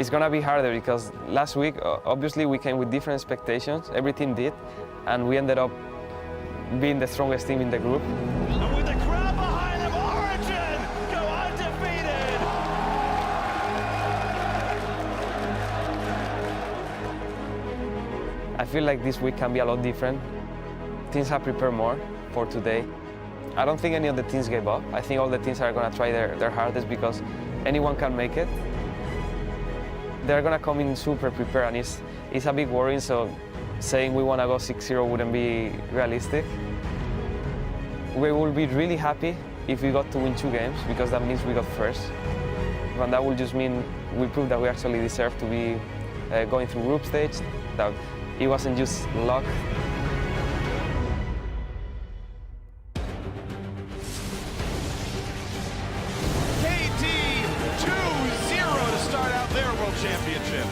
it's gonna be harder because last week, obviously, we came with different expectations. Every team did, and we ended up being the strongest team in the group. And with the crowd behind them, Origen go undefeated. I feel like this week can be a lot different. Teams have prepared more for today. I don't think any of the teams gave up. I think all the teams are gonna try their hardest because anyone can make it. They're gonna come in super prepared, and it's a big worry, so saying we wanna go 6-0 wouldn't be realistic. We will be really happy if we got to win 2 games because that means we got first. And that will just mean we proved that we actually deserve to be going through group stage, that it wasn't just luck. Championship.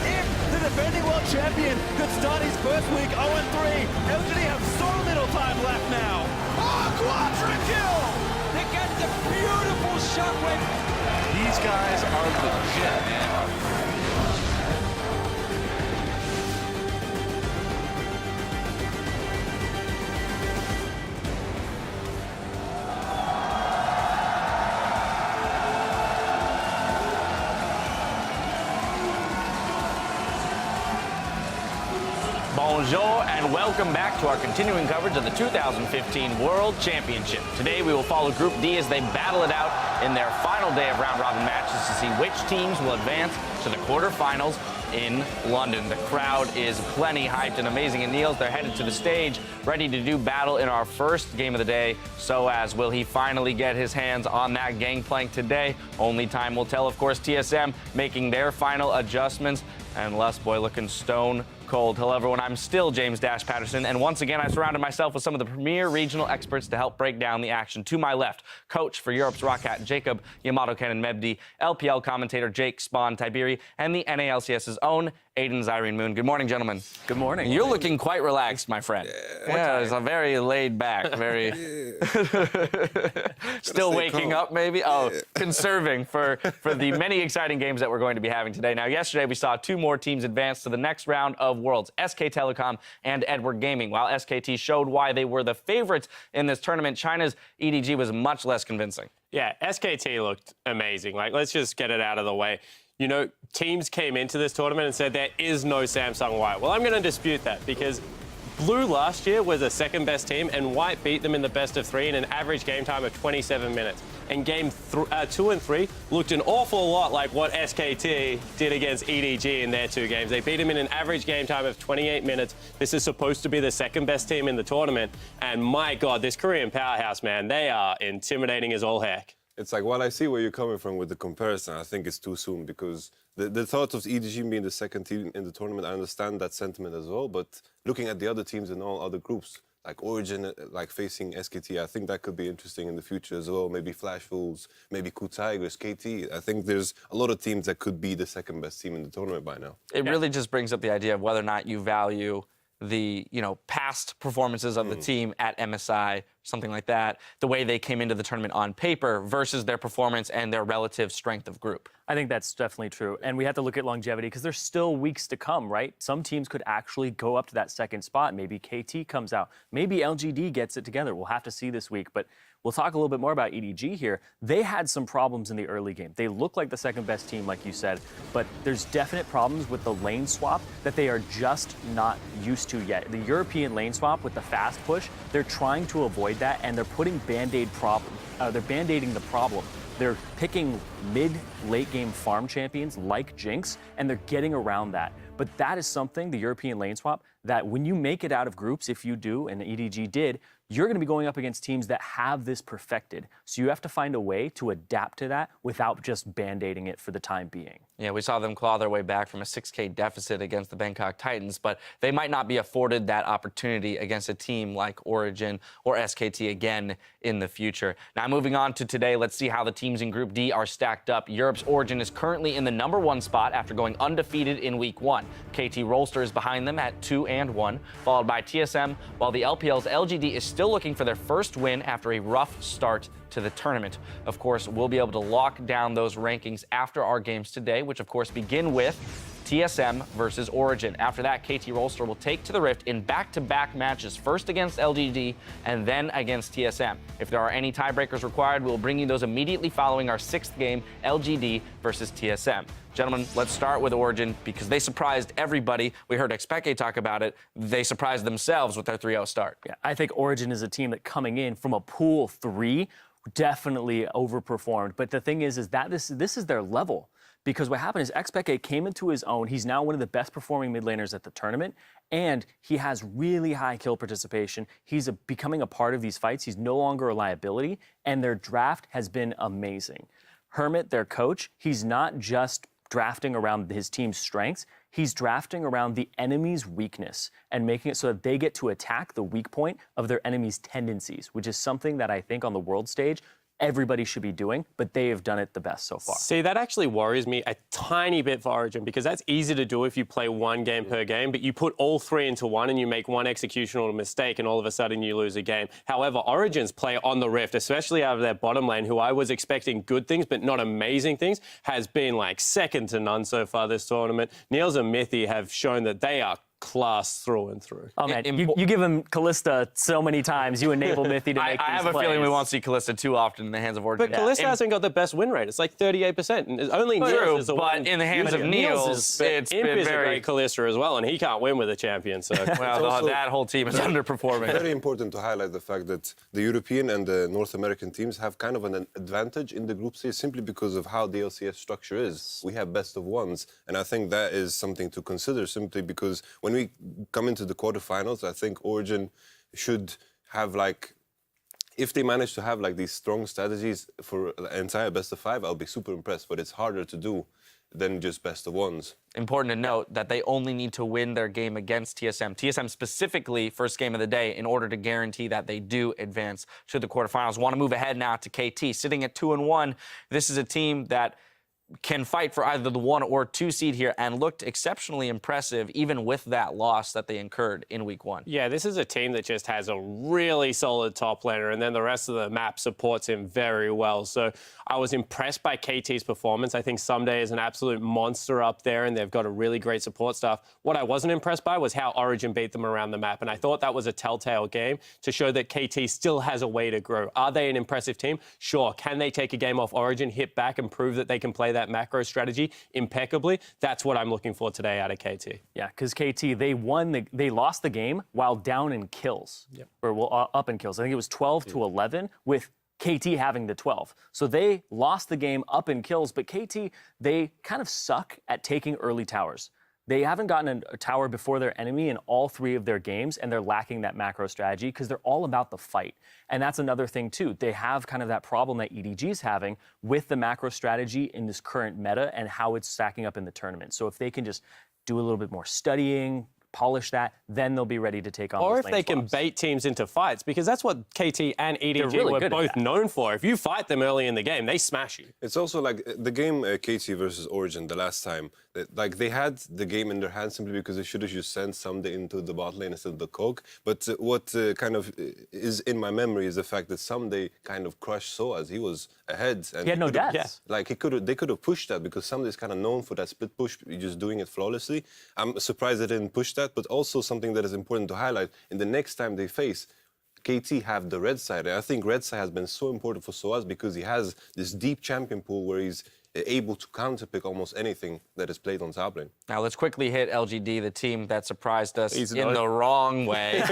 If the defending world champion could start his first week 0-3, LGD have so little time left now. Oh, quadra kill! They get the beautiful shockwave. These guys are legit, man. Bonjour and welcome back to our continuing coverage of the 2015 World Championship. Today we will follow Group D as they battle it out in their final day of round-robin matches to see which teams will advance to the quarterfinals in London. The crowd is plenty hyped and amazing at Niels. They're headed to the stage, ready to do battle in our first game of the day. So as will he finally get his hands on that gangplank today? Only time will tell. Of course, TSM making their final adjustments, and Lust Boy looking stone cold. Hello, everyone. I'm still James Dash Patterson, and once again, I surrounded myself with some of the premier regional experts to help break down the action. To my left, coach for Europe's Rocket, Jacob Yamato Kenan Mebdi, LPL commentator Jake Spawn Tiberi, and the NALCS's own Aiden Zyrene Moon. Good morning, gentlemen. Good morning. You're looking quite relaxed, my friend. Yeah, it's a very laid back, very still waking up, maybe. Oh, conserving for the many exciting games that we're going to be having today. Now, yesterday we saw 2 more teams advance to the next round of Worlds, SK Telecom and Edward Gaming. While SKT showed why they were the favorites in this tournament, China's EDG was much less convincing. Yeah, SKT looked amazing. Like, let's just get it out of the way. You know, teams came into this tournament and said there is no Samsung White. Well, I'm going to dispute that because Blue last year was a second-best team, and White beat them in the best-of-3 in an average game time of 27 minutes. And game 2 and 3 looked an awful lot like what SKT did against EDG in their 2 games. They beat them in an average game time of 28 minutes. This is supposed to be the second-best team in the tournament. And my God, this Korean powerhouse, man, they are intimidating as all heck. It's like, while I see where you're coming from with the comparison, I think it's too soon because the thought of EDG being the second team in the tournament, I understand that sentiment as well, but looking at the other teams in all other groups, like Origen, like facing SKT, I think that could be interesting in the future as well. Maybe Flash Fools, maybe Cool Tigers, KT. I think there's a lot of teams that could be the second best team in the tournament by now. It really just brings up the idea of whether or not you value the, past performances of the team at MSI, something like that, the way they came into the tournament on paper versus their performance and their relative strength of group. I think that's definitely true. And we have to look at longevity because there's still weeks to come, right? Some teams could actually go up to that second spot. Maybe KT comes out. Maybe LGD gets it together. We'll have to see this week. But we'll talk a little bit more about EDG here. They had some problems in the early game. They look like the second best team, like you said, but there's definite problems with the lane swap that they are just not used to yet. The European lane swap with the fast push, they're trying to avoid that, and they're putting they're band-aiding the problem. They're picking mid-late game farm champions like Jinx, and they're getting around that. But that is something, the European lane swap, that when you make it out of groups, if you do, and the EDG did, you're going to be going up against teams that have this perfected. So you have to find a way to adapt to that without just band-aiding it for the time being. Yeah, we saw them claw their way back from a 6K deficit against the Bangkok Titans, but they might not be afforded that opportunity against a team like Origen or SKT again in the future. Now, moving on to today, let's see how the teams in Group D are stacked up. Europe's Origen is currently in the #1 spot after going undefeated in Week 1. KT Rolster is behind them at 2-1, followed by TSM, while the LPL's LGD is still looking for their first win after a rough start to the tournament. Of course, we'll be able to lock down those rankings after our games today, which of course begin with TSM versus Origen. After that, KT Rolster will take to the Rift in back-to-back matches, first against LGD and then against TSM. If there are any tiebreakers required, we'll bring you those immediately following our 6th game, LGD versus TSM. Gentlemen, let's start with Origen because they surprised everybody. We heard Expeke talk about it. They surprised themselves with their 3-0 start. Yeah, I think Origen is a team that coming in from a pool 3 definitely overperformed. But the thing is that this is their level. Because what happened is Expeke came into his own. He's now one of the best performing mid laners at the tournament, and he has really high kill participation. He's becoming a part of these fights. He's no longer a liability, and their draft has been amazing. Hermit, their coach, he's not just drafting around his team's strengths. He's drafting around the enemy's weakness and making it so that they get to attack the weak point of their enemy's tendencies, which is something that I think on the world stage everybody should be doing, but they have done it the best so far. See, that actually worries me a tiny bit for Origen because that's easy to do if you play one game per game, but you put all 3 into one and you make one executional mistake and all of a sudden you lose a game. However, Origen's play on the Rift, especially out of their bottom lane, who I was expecting good things but not amazing things, has been like second to none so far this tournament. Niels and Mithy have shown that they are class through and through. Oh man, you give him Callista so many times, you enable Mithy to make I these have a feeling we plays. won't see Callista too often in the hands of Origen. But Callista hasn't got the best win rate. It's like 38%. And only Niels is the one. But in the hands of Niels, it's Imp been is a very... great Callista as well, and he can't win with a champion. So Well, also- that whole team is underperforming. Very important to highlight the fact that the European and the North American teams have kind of an advantage in the group stage simply because of how the LCS structure is. We have best of ones, and I think that is something to consider simply because when we come into the quarterfinals, I think Origen should have if they manage to have these strong strategies for the entire best of 5, I'll be super impressed, but it's harder to do than just best of ones. Important to note that they only need to win their game against TSM. TSM specifically, first game of the day, in order to guarantee that they do advance to the quarterfinals. Want to move ahead now to KT. Sitting at 2-1, this is a team that can fight for either the 1 or 2 seed here and looked exceptionally impressive even with that loss that they incurred in week 1. yeah, this is a team that just has a really solid top laner, and then the rest of the map supports him very well. So I was impressed by KT's performance. I think Someday is an absolute monster up there, and they've got a really great support staff. What I wasn't impressed by was how Origen beat them around the map, and I thought that was a telltale game to show that KT still has a way to grow. Are they an impressive team? Sure. Can they take a game off Origen, hit back, and prove that they can play that macro strategy impeccably? That's what I'm looking for today out of KT. Yeah, because KT, they lost the game while down in kills, or up in kills. I think it was 12-11 with KT having the 12. So they lost the game up in kills, but KT, they kind of suck at taking early towers. They haven't gotten a tower before their enemy in all 3 of their games, and they're lacking that macro strategy because they're all about the fight. And that's another thing, too. They have kind of that problem that EDG is having with the macro strategy in this current meta and how it's stacking up in the tournament. So if they can just do a little bit more studying, polish that, then they'll be ready to take on Or those if lane they can swaps. bait teams into fights, because that's what KT and EDG really were good at both that. known for. If you fight them early in the game, they smash you. It's also like the game KT versus Origen the last time. They had the game in their hands simply because they should have just sent Someday into the bot lane instead of the Coke. But what kind of is in my memory is the fact that Someday kind of crushed Soaz. He was ahead. And He had no could've- deaths. They could have pushed that because Someday's kind of known for that split push, just doing it flawlessly. I'm surprised they didn't push that, but also something that is important to highlight, in the next time they face, KT have the red side. And I think red side has been so important for Soaz because he has this deep champion pool where he's able to counterpick almost anything that is played on top lane. Now let's quickly hit LGD, the team that surprised us in the wrong way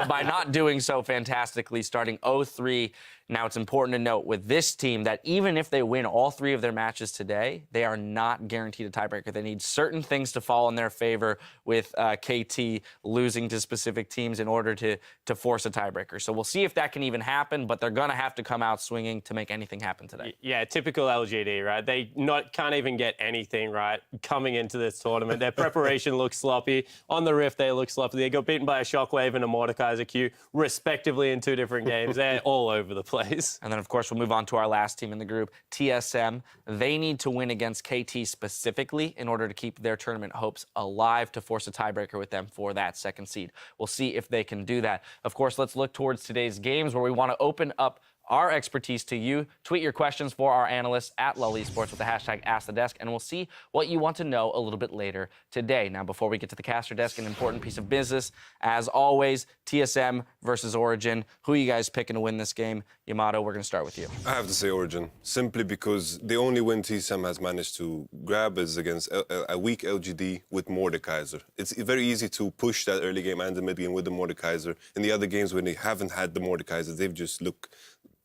by not doing so fantastically, starting 0-3. Now, it's important to note with this team that even if they win all 3 of their matches today, they are not guaranteed a tiebreaker. They need certain things to fall in their favor with KT losing to specific teams in order to force a tiebreaker. So we'll see if that can even happen, but they're going to have to come out swinging to make anything happen today. Yeah, typical LGD, right? They can't even get anything right coming into this tournament. Their preparation looks sloppy. On the Rift, they look sloppy. They got beaten by a Shockwave and a Mordekaiser Q, respectively, in 2 different games. They're all over the place. place. And then, of course, we'll move on to our last team in the group, TSM. They need to win against KT specifically in order to keep their tournament hopes alive to force a tiebreaker with them for that second seed. We'll see if they can do that. Of course, let's look towards today's games where we want to open up our expertise to you. Tweet your questions for our analysts at Lull Esports with the hashtag AskTheDesk, and we'll see what you want to know a little bit later today. Now, before we get to the caster desk, an important piece of business. As always, TSM versus Origen. Who are you guys picking to win this game? Yamato, we're going to start with you. I have to say Origen, simply because the only win TSM has managed to grab is against a weak LGD with Mordekaiser. It's very easy to push that early game and the mid game with the Mordekaiser. In the other games, when they haven't had the Mordekaiser, they've just looked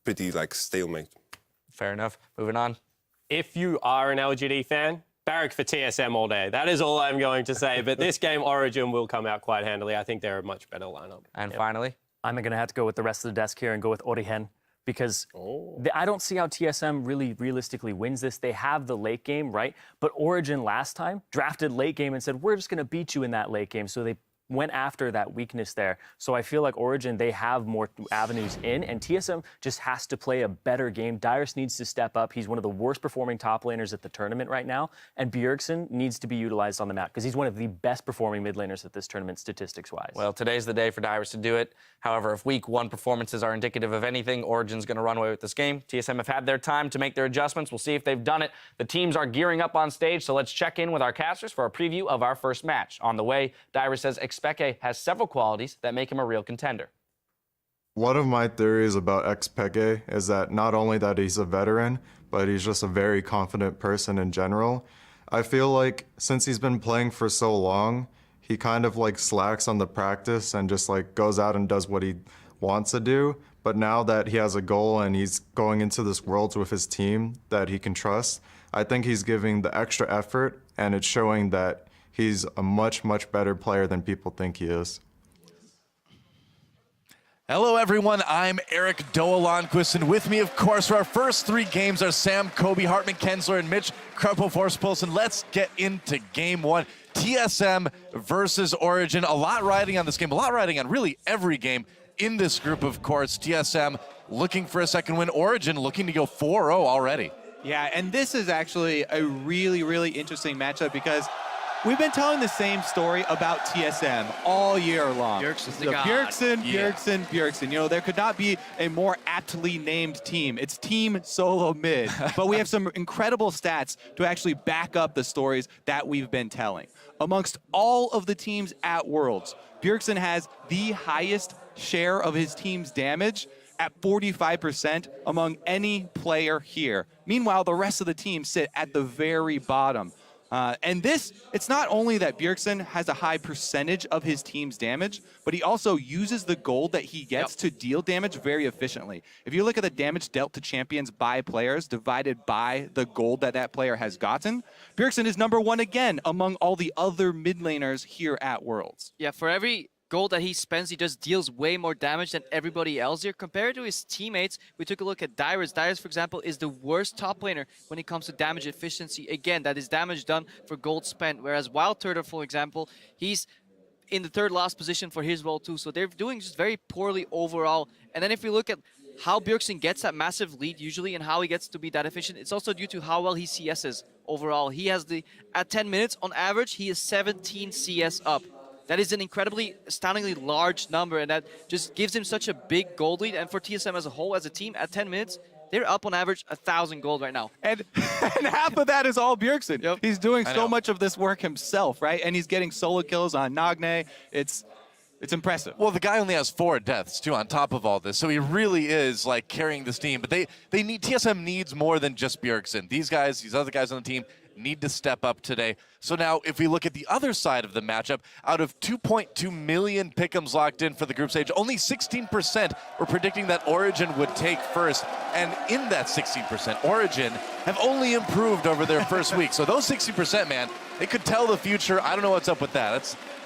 pretty like stalemate. Fair enough. Moving on. If you are an LGD fan, barrack for TSM all day. That is all I'm going to say. But this game, Origen will come out quite handily. I think they're a much better lineup. And finally, I'm going to have to go with the rest of the desk here and go with Origen because I don't see how TSM really realistically wins this. They have the late game, right? But Origen last time drafted late game and said, we're just going to beat you in that late game. So they went after that weakness there. So I feel like Origen, they have more avenues in, and TSM just has to play a better game. Dyrus needs to step up. He's one of the worst performing top laners at the tournament right now, and Bjergsen needs to be utilized on the map because he's one of the best performing mid laners at this tournament statistics-wise. well, today's the day for Dyrus to do it. However, if week 1 performances are indicative of anything, Origen's going to run away with this game. TSM have had their time to make their adjustments. We'll see if they've done it. The teams are gearing up on stage, so let's check in with our casters for a preview of our first match. On the way, Dyrus says Xpeke has several qualities that make him a real contender. One of my theories about Xpeke is that not only that he's a veteran, but he's just a very confident person in general. I feel like since he's been playing for so long, he kind of like slacks on the practice and just like goes out and does what he wants to do. But now that he has a goal and he's going into this Worlds with his team that he can trust, I think he's giving the extra effort, and it's showing that he's a much, much better player than people think he is. Hello, everyone. I'm Eric Doa-Lundqvist, and with me, of course, for our first 3 games are Sam, Kobe, Hartman, Kensler, and Mitch Kruppo-Forspolson. Let's get into game 1. TSM versus Origen. A lot riding on this game, a lot riding on really every game in this group, of course. TSM looking for a second win. Origen looking to go 4-0 already. Yeah, and this is actually a really, really interesting matchup because we've been telling the same story about TSM all year long. Bjergsen's the So god. Bjergsen. You know, there could not be a more aptly named team. It's Team SoloMid. But we have some incredible stats to actually back up the stories that we've been telling. Amongst all of the teams at Worlds, Bjergsen has the highest share of his team's damage at 45% among any player here. Meanwhile, the rest of the team sit at the very bottom. And this, it's not only that Bjergsen has a high percentage of his team's damage, but he also uses the gold that he gets to deal damage very efficiently. If you look at the damage dealt to champions by players divided by the gold that that player has gotten, Bjergsen is #1 again among all the other mid laners here at Worlds. Yeah, for every gold that he spends, he just deals way more damage than everybody else here. Compared to his teammates, we took a look at Dyrus. Dyrus, for example, is the worst top laner when it comes to damage efficiency. Again, that is damage done for gold spent. Whereas Wild Turtle, for example, he's in the 3rd last position for his role too. So they're doing just very poorly overall. And then if we look at how Bjergsen gets that massive lead usually and how he gets to be that efficient, it's also due to how well he CSs overall. He has at 10 minutes on average, he is 17 CS up. That is an incredibly, astoundingly large number, and that just gives him such a big gold lead. And for TSM as a whole, as a team, at 10 minutes, they're up on average 1,000 gold right now. And half of that is all Bjergsen. Yep. He's doing so much of this work himself, right? And he's getting solo kills on Nagne. It's impressive. Well, the guy only has 4 deaths, too, on top of all this. So he really is, like, carrying this team. But TSM needs more than just Bjergsen. These guys, these other guys on the team, need to step up today. So now, if we look at the other side of the matchup, out of 2.2 million pick'ems locked in for the group stage, only 16% were predicting that Origen would take first. And in that 16%, Origen have only improved over their first week. So those 16%, man, they could tell the future. I don't know what's up with that.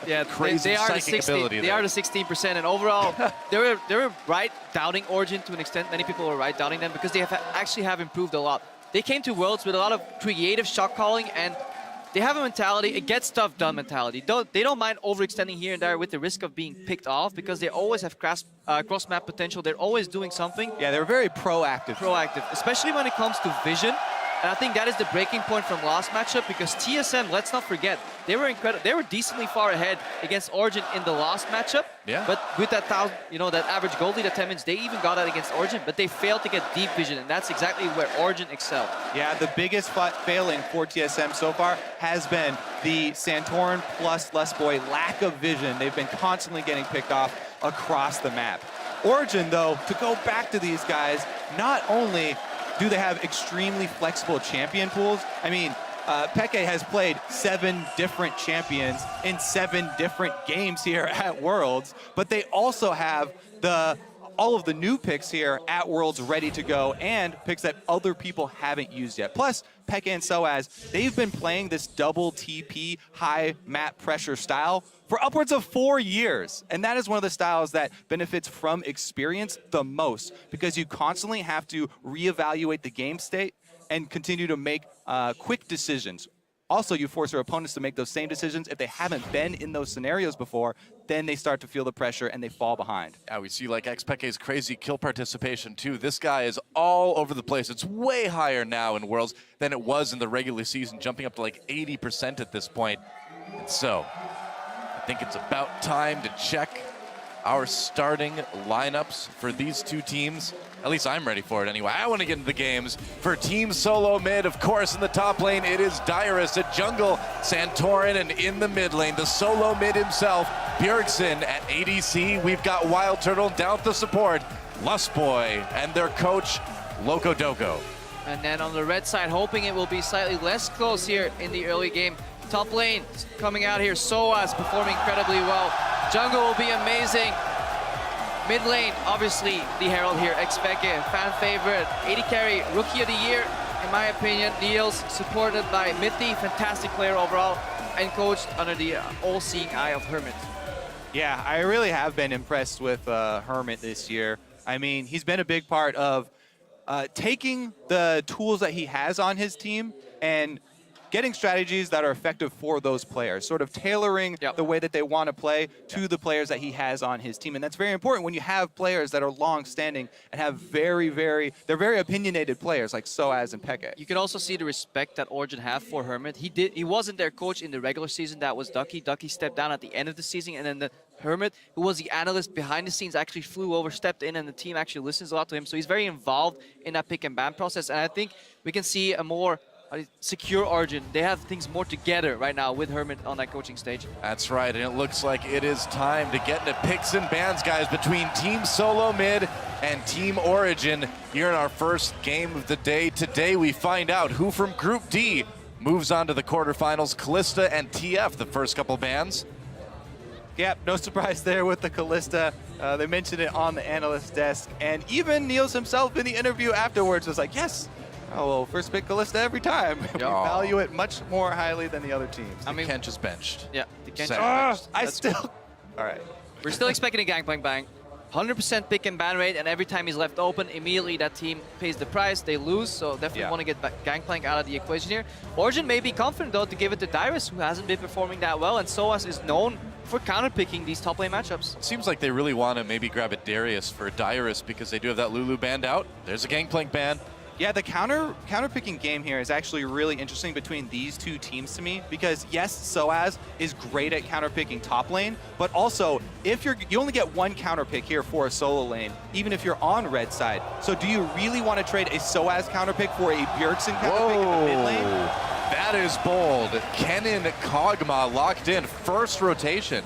That's crazy they are psychic ability They are the 16%, and overall, they were right doubting Origen to an extent. Many people were right doubting them because they actually have improved a lot. They came to Worlds with a lot of creative shot calling and they have a mentality, a get stuff done mentality. They don't mind overextending here and there with the risk of being picked off because they always have cross-map potential. They're always doing something. Yeah, they're very proactive. Especially when it comes to vision. And I think that is the breaking point from last matchup because TSM, let's not forget, they were incredible. They were decently far ahead against Origen in the last matchup. Yeah. But with that that average gold lead at 10 minutes, they even got that against Origen, but they failed to get deep vision, and that's exactly where Origen excelled. Yeah, the biggest failing for TSM so far has been the Santorin plus Lesboy lack of vision. They've been constantly getting picked off across the map. Origen, though, to go back to these guys, not only do they have extremely flexible champion pools, I mean, Peke has played 7 different champions in 7 different games here at Worlds, but they also have all of the new picks here at Worlds ready to go and picks that other people haven't used yet. Plus, Peke and Soaz, they've been playing this double TP high map pressure style for upwards of 4 years. And that is one of the styles that benefits from experience the most because you constantly have to reevaluate the game state and continue to make quick decisions. Also, you force your opponents to make those same decisions. If they haven't been in those scenarios before, then they start to feel the pressure and they fall behind. Yeah, we see like XPeke's crazy kill participation too. This guy is all over the place. It's way higher now in Worlds than it was in the regular season, jumping up to like 80% at this point. And so, I think it's about time to check our starting lineups for these two teams. At least I'm ready for it anyway. I want to get into the games. For Team SoloMid, of course, in the top lane, it is Dyrus at jungle, Santorin, and in the mid lane, the SoloMid himself, Bjergsen at ADC. We've got Wild Turtle down at the support, Lustboy, and their coach, Loco Doco. And then on the red side, hoping it will be slightly less close here in the early game. Top lane coming out here, Soaz performing incredibly well. Jungle will be amazing. Mid lane, obviously, the Herald here, XPeke, fan favorite. AD carry, rookie of the year, in my opinion. Niels, supported by Mithy, fantastic player overall, and coached under the all-seeing eye of Hermit. Yeah, I really have been impressed with Hermit this year. I mean, he's been a big part of taking the tools that he has on his team and getting strategies that are effective for those players, sort of tailoring the way that they want to play to the players that he has on his team. And that's very important when you have players that are long-standing and have they're very opinionated players like Soaz and Peke. You can also see the respect that Origen have for Hermit. He wasn't their coach in the regular season, that was Ducky. Ducky stepped down at the end of the season, and then the Hermit, who was the analyst behind the scenes, actually flew over, stepped in, and the team actually listens a lot to him. So he's very involved in that pick and ban process. And I think we can see a more secure Origen. They have things more together right now with Hermit on that coaching stage. That's right, and it looks like it is time to get into picks and bans, guys, between Team SoloMid and Team Origen here in our first game of the day. Today we find out who from Group D moves on to the quarterfinals. Kalista and TF, the first couple bans. Yep, no surprise there with the Kalista. They mentioned it on the analyst desk, and even Niels himself in the interview afterwards was like, yes, oh, well, first pick Kalista every time. We value it much more highly than the other teams. I mean, Kench is benched. Yeah, the Kench is benched. I still... All right. We're still expecting a Gangplank bang. 100% pick and ban rate, and every time he's left open, immediately that team pays the price. They lose, so definitely want to get Gangplank out of the equation here. Origen may be confident, though, to give it to Dyrus, who hasn't been performing that well, and Soaz is known for counter-picking these top lane matchups. It seems like they really want to maybe grab a Darius for Dyrus because they do have that Lulu banned out. There's a Gangplank ban. Yeah, the counter-picking game here is actually really interesting between these two teams to me because, yes, Soaz is great at counter-picking top lane, but also, if you only get one counter-pick here for a solo lane, even if you're on red side. So do you really want to trade a Soaz counter-pick for a Bjergsen counter-pick in the mid lane? That is bold. Kennen Kog'Maw locked in, first rotation.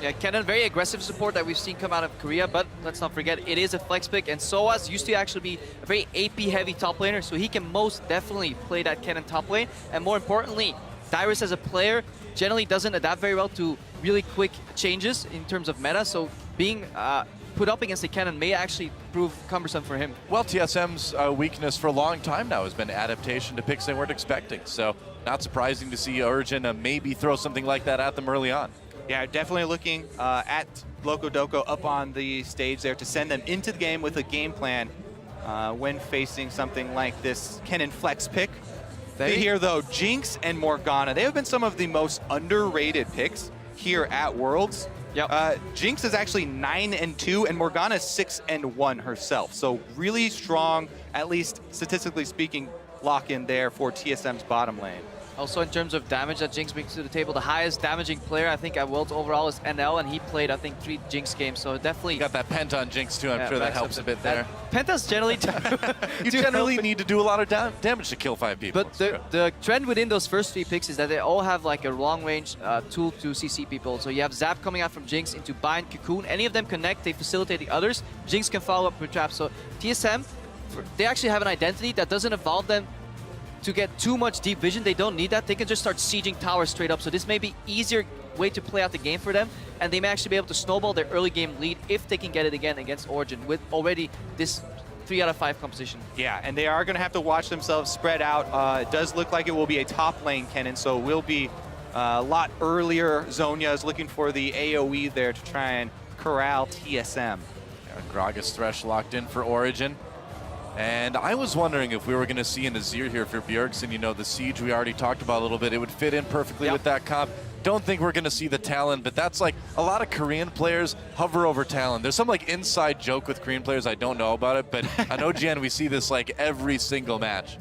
Yeah, Kennen, very aggressive support that we've seen come out of Korea, but let's not forget, it is a flex pick, and Soaz used to actually be a very AP-heavy top laner, so he can most definitely play that Kennen top lane, and more importantly, Dyrus as a player generally doesn't adapt very well to really quick changes in terms of meta, so being put up against the Kennen may actually prove cumbersome for him. Well, TSM's weakness for a long time now has been adaptation to picks they weren't expecting, so not surprising to see Origen maybe throw something like that at them early on. Yeah, definitely looking at Loco Doco up on the stage there to send them into the game with a game plan when facing something like this Kennen flex pick. Here, though, Jinx and Morgana, they have been some of the most underrated picks here at Worlds. Yep. Jinx is actually 9-2, and Morgana is 6-1 herself. So really strong, at least statistically speaking, lock in there for TSM's bottom lane. Also, in terms of damage that Jinx brings to the table, the highest damaging player, I think, at Worlds overall is NL, and he played, I think, 3 Jinx games, so definitely... You got that Penta on Jinx, too. I'm sure that helps a bit there. Penta's generally... You generally need to do a lot of damage to kill 5 people. But the trend within those first 3 picks is that they all have, like, a long-range tool to CC people. So you have Zap coming out from Jinx into Bind, Cocoon. Any of them connect, they facilitate the others. Jinx can follow up with traps. So TSM, they actually have an identity that doesn't involve them to get too much deep vision. They don't need that. They can just start sieging towers straight up. So this may be easier way to play out the game for them, and they may actually be able to snowball their early game lead if they can get it again against Origen with already this 3 out of 5 composition. Yeah, and they are going to have to watch themselves spread out. It does look like it will be a top lane Kennen, so it will be a lot earlier. Zonya is looking for the AoE there to try and corral TSM. Yeah, Gragas Thresh locked in for Origen. And I was wondering if we were going to see an Azir here for Bjergsen. You know, the Siege we already talked about a little bit. It would fit in perfectly with that comp. Don't think we're going to see the Talon, but that's like a lot of Korean players hover over Talon. There's some like inside joke with Korean players. I don't know about it, but on OGN we see this like every single match.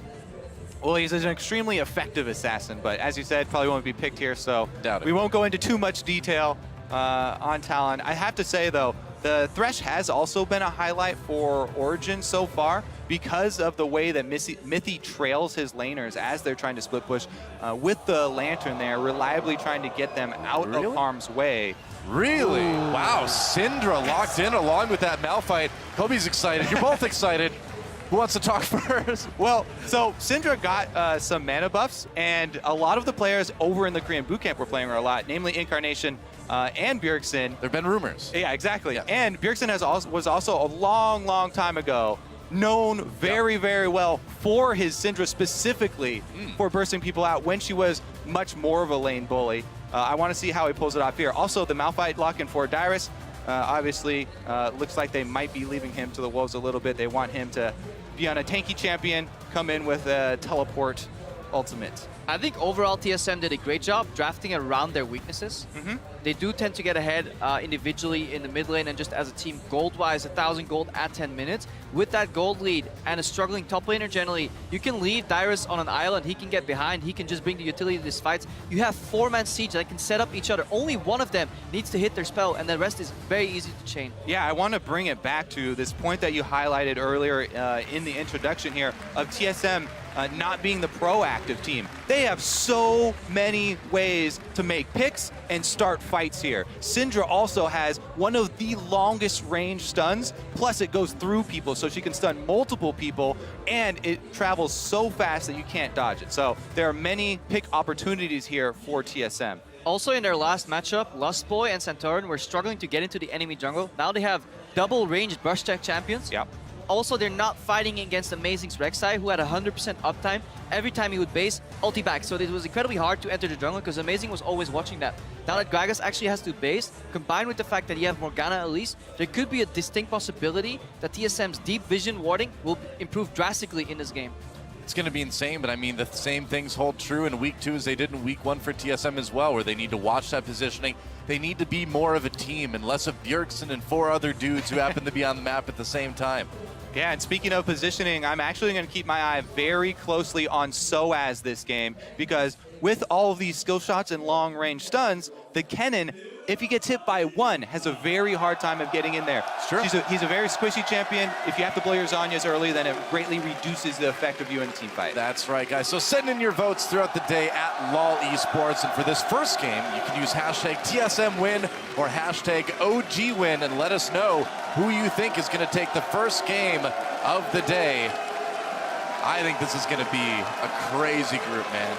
Well, he's an extremely effective assassin, but as you said, probably won't be picked here, so Doubt it. We won't go into too much detail on Talon. I have to say, though, the Thresh has also been a highlight for Origen so far because of the way that Mithy trails his laners as they're trying to split push with the Lantern there, reliably trying to get them out of harm's way. Really? Ooh. Wow, Syndra locked in along with that Malphite. Kobe's excited. You're both excited. Who wants to talk first? Well, so Syndra got some mana buffs, and a lot of the players over in the Korean bootcamp were playing her a lot, namely Incarnation and Bjergsen. There have been rumors. Yeah, exactly. Yeah. And Bjergsen was also a long time ago known very well for his Syndra, specifically for bursting people out when she was much more of a lane bully. I want to see how he pulls it off here. Also, the Malphite lock-in for Dyrus. Obviously, looks like they might be leaving him to the wolves a little bit. They want him to be on a tanky champion, come in with a teleport ultimate. I think overall TSM did a great job drafting around their weaknesses. They do tend to get ahead individually in the mid lane and just as a team gold-wise, 1,000 gold at 10 minutes. With that gold lead and a struggling top laner generally, you can leave Dyrus on an island, he can get behind, he can just bring the utility to these fights. You have 4-man siege that can set up each other. Only one of them needs to hit their spell and the rest is very easy to chain. Yeah, I want to bring it back to this point that you highlighted earlier in the introduction here of TSM not being the proactive team. They have so many ways to make picks and start fights here. Syndra also has one of the longest range stuns, plus it goes through people, so she can stun multiple people, and it travels so fast that you can't dodge it. So there are many pick opportunities here for TSM. Also in their last matchup, Lustboy and Santorin were struggling to get into the enemy jungle. Now they have double ranged brush tech champions. Yep. Also, they're not fighting against Amazing's Rek'Sai, who had 100% uptime every time he would base, ulti back. So it was incredibly hard to enter the jungle because Amazing was always watching that. Now that Gragas actually has to base, combined with the fact that you have Morgana at least, there could be a distinct possibility that TSM's deep vision warding will improve drastically in this game. It's going to be insane, but I mean, the same things hold true in week 2 as they did in week 1 for TSM as well, where they need to watch that positioning. They need to be more of a team and less of Bjergsen and 4 other dudes who happen to be on the map at the same time. Yeah, and speaking of positioning, I'm actually going to keep my eye very closely on Soaz this game, because with all of these skill shots and long-range stuns, the Kennen, if he gets hit by one, has a very hard time of getting in there. Sure. He's a very squishy champion. If you have to blow your Zonyas early, then it greatly reduces the effect of you in a team fight. That's right, guys. So send in your votes throughout the day at LOL Esports. And for this first game, you can use hashtag TSMWin or hashtag OGWin and let us know who you think is going to take the first game of the day. I think this is going to be a crazy group, man.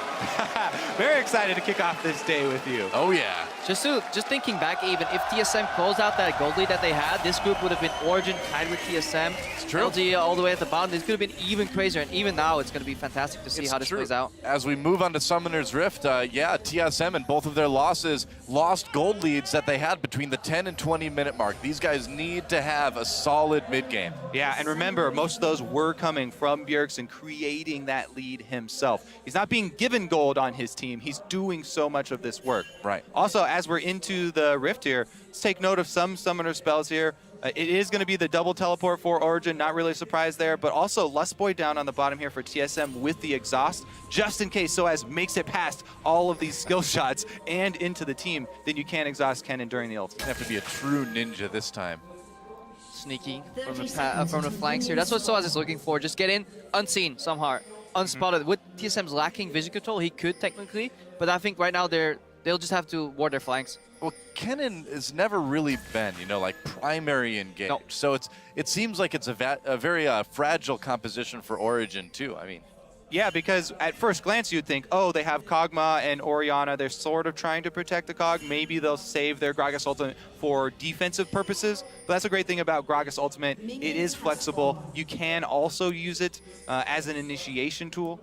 Very excited to kick off this day with you. Oh, yeah. Just thinking back, even if TSM closed out that gold lead that they had, this group would have been Origen tied with TSM. It's true. LG all the way at the bottom. This could have been even crazier, and even now it's going to be fantastic to see how this plays out. As we move on to Summoner's Rift, yeah, TSM and both of their losses lost gold leads that they had between the 10 and 20 minute mark. These guys need to have a solid mid game. Yeah, and remember, most of those were coming from Bjergsen creating that lead himself. He's not being given gold on his team. He's doing so much of this work. Right. Also, as we're into the Rift here, let's take note of some summoner spells here. It is going to be the double teleport for Origen, not really surprised there, but also Lustboy down on the bottom here for TSM with the exhaust, just in case Soaz makes it past all of these skill shots and into the team, then you can exhaust Kennen during the ult. You have to be a true ninja this time. Sneaky from the flanks here. That's what Soaz is looking for. Just get in unseen somehow, unspotted. With TSM's lacking vision control, he could technically, but I think right now they'll just have to ward their flanks. Well, Kennen has never really been, you know, like primary engaged. No. So it seems like it's a very fragile composition for Origen too. I mean, yeah, because at first glance you'd think, oh, they have Kog'Maw and Orianna. They're sort of trying to protect the Kog. Maybe they'll save their Gragas ultimate for defensive purposes. But that's a great thing about Gragas ultimate. It is flexible. You can also use it as an initiation tool.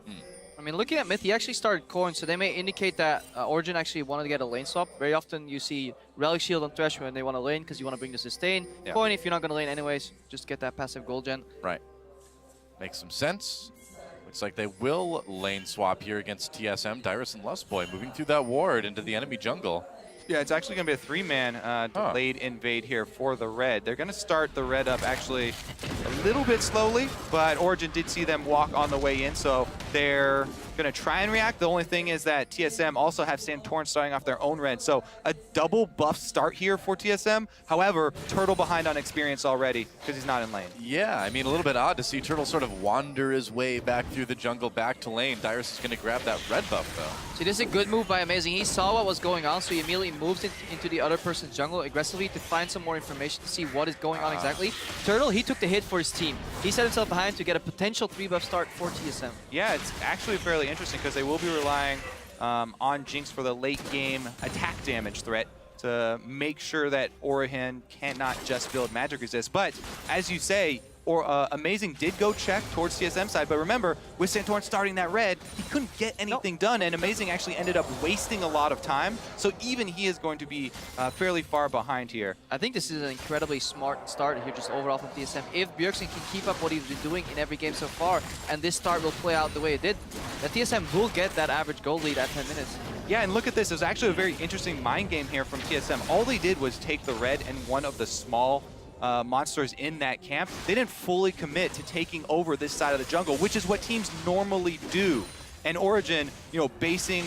I mean, looking at Myth, he actually started coin, so they may indicate that Origen actually wanted to get a lane swap. Very often you see Relic Shield on Thresh when they want to lane because you want to bring the sustain. Yeah. Coin, if you're not going to lane anyways, just get that passive gold gen. right. Makes some sense. Looks like they will lane swap here against TSM. Dyrus and Lustboy moving through that ward into the enemy jungle. Yeah, it's actually going to be a three-man delayed invade here for the red. They're going to start the red up actually a little bit slowly, but Origen did see them walk on the way in, so they're going to try and react. The only thing is that TSM also have Santorin starting off their own red, so a double buff start here for TSM. However, Turtle behind on experience already because he's not in lane. Yeah, I mean, a little bit odd to see Turtle sort of wander his way back through the jungle, back to lane. Dyrus is going to grab that red buff, though. So this is a good move by Amazing. He saw what was going on, so he immediately moves into the other person's jungle aggressively to find some more information to see what is going on exactly. Turtle, he took the hit for his team. He set himself behind to get a potential 3-buff start for TSM. Yeah, it's actually fairly interesting because they will be relying on Jinx for the late game attack damage threat to make sure that Origen cannot just build magic resist. But as you say, Amazing did go check towards TSM side, but remember, with Santorin starting that red, he couldn't get anything done, and Amazing actually ended up wasting a lot of time, so even he is going to be fairly far behind here. I think this is an incredibly smart start here just overall from TSM. If Bjergsen can keep up what he's been doing in every game so far, and this start will play out the way it did, then TSM will get that average gold lead at 10 minutes. Yeah, and look at this. There's actually a very interesting mind game here from TSM. All they did was take the red and one of the small monsters in that camp. They didn't fully commit to taking over this side of the jungle, which is what teams normally do. And Origen, you know, basing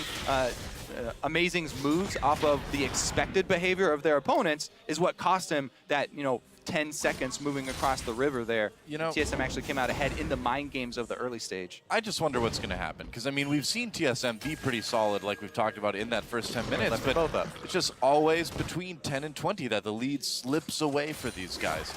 Amazing's moves off of the expected behavior of their opponents is what cost him that, you know, 10 seconds moving across the river there. You know, TSM actually came out ahead in the mind games of the early stage. I just wonder what's going to happen, because, I mean, we've seen TSM be pretty solid, like we've talked about in that first 10 minutes, but it's just always between 10 and 20 that the lead slips away for these guys.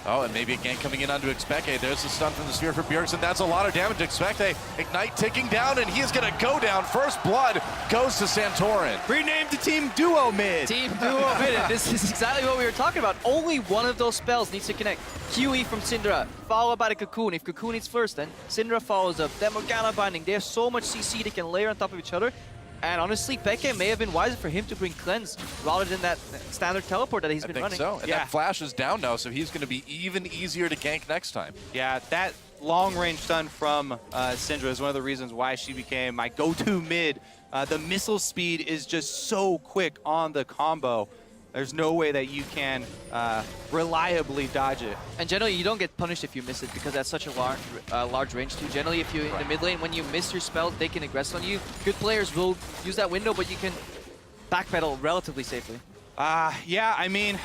Oh, and maybe again coming in onto Expeke. There's the stun from the Sphere for Bjergsen. That's a lot of damage. Expeke, Ignite ticking down, and he is going to go down. First blood goes to Santorin. Renamed to Team Duo Mid. Team Duo Mid. This is exactly what we were talking about. Only one of those spells needs to connect. QE from Syndra, followed by the Cocoon. If Cocoon hits first, then Syndra follows up. Then Morgana Binding. They have so much CC they can layer on top of each other. And honestly, Peke may have been wiser for him to bring Cleanse rather than that standard teleport that he's been running. I think so. And that flash is down now, so he's going to be even easier to gank next time. Yeah, that long-range stun from Syndra is one of the reasons why she became my go-to mid. The missile speed is just so quick on the combo. There's no way that you can reliably dodge it. And generally, you don't get punished if you miss it because that's such a large range too. Generally, if you're in the mid lane, when you miss your spell, they can aggress on you. Good players will use that window, but you can backpedal relatively safely. Yeah, I mean,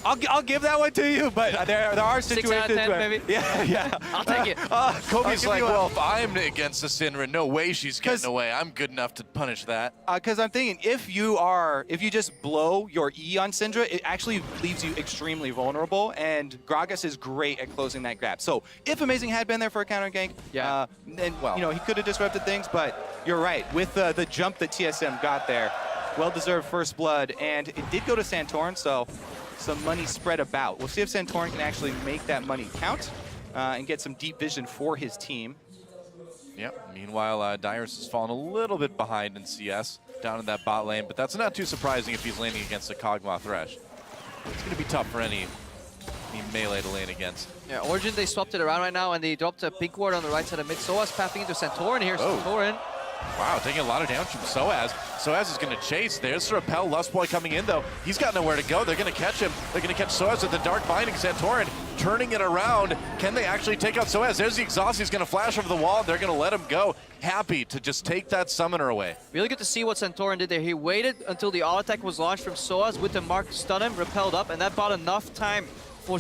I'll give that one to you, but there are situations 6 out of 10, where, maybe? Yeah. I'll take it. Kobe's like, well, if I'm against the Syndra, no way she's getting away. I'm good enough to punish that. Because I'm thinking, if you just blow your E on Syndra, it actually leaves you extremely vulnerable, and Gragas is great at closing that gap. So if Amazing had been there for a counter gank, then you know, he could have disrupted things, but you're right. With the jump that TSM got there, well-deserved first blood, and it did go to Santorin, so some money spread about. We'll see if Santorin can actually make that money count and get some deep vision for his team. Yep. Meanwhile, Dyrus has fallen a little bit behind in CS down in that bot lane, but that's not too surprising if he's laning against a Kog'Maw Thresh. It's going to be tough for any melee to lane against. Yeah, Origen, they swapped it around right now, and they dropped a pink ward on the right side of mid. Soaz pathing into Santorin here. Oh. Santorin. Wow, taking a lot of damage from Soaz. Soaz is going to chase. There's the repel. Lustboy coming in, though. He's got nowhere to go. They're going to catch him. They're going to catch Soaz with the Dark Binding. Santorin turning it around. Can they actually take out Soaz? There's the exhaust. He's going to flash over the wall. They're going to let him go. Happy to just take that summoner away. Really good to see what Santorin did there. He waited until the all attack was launched from Soaz with the mark, stun him, repelled up, and that bought enough time for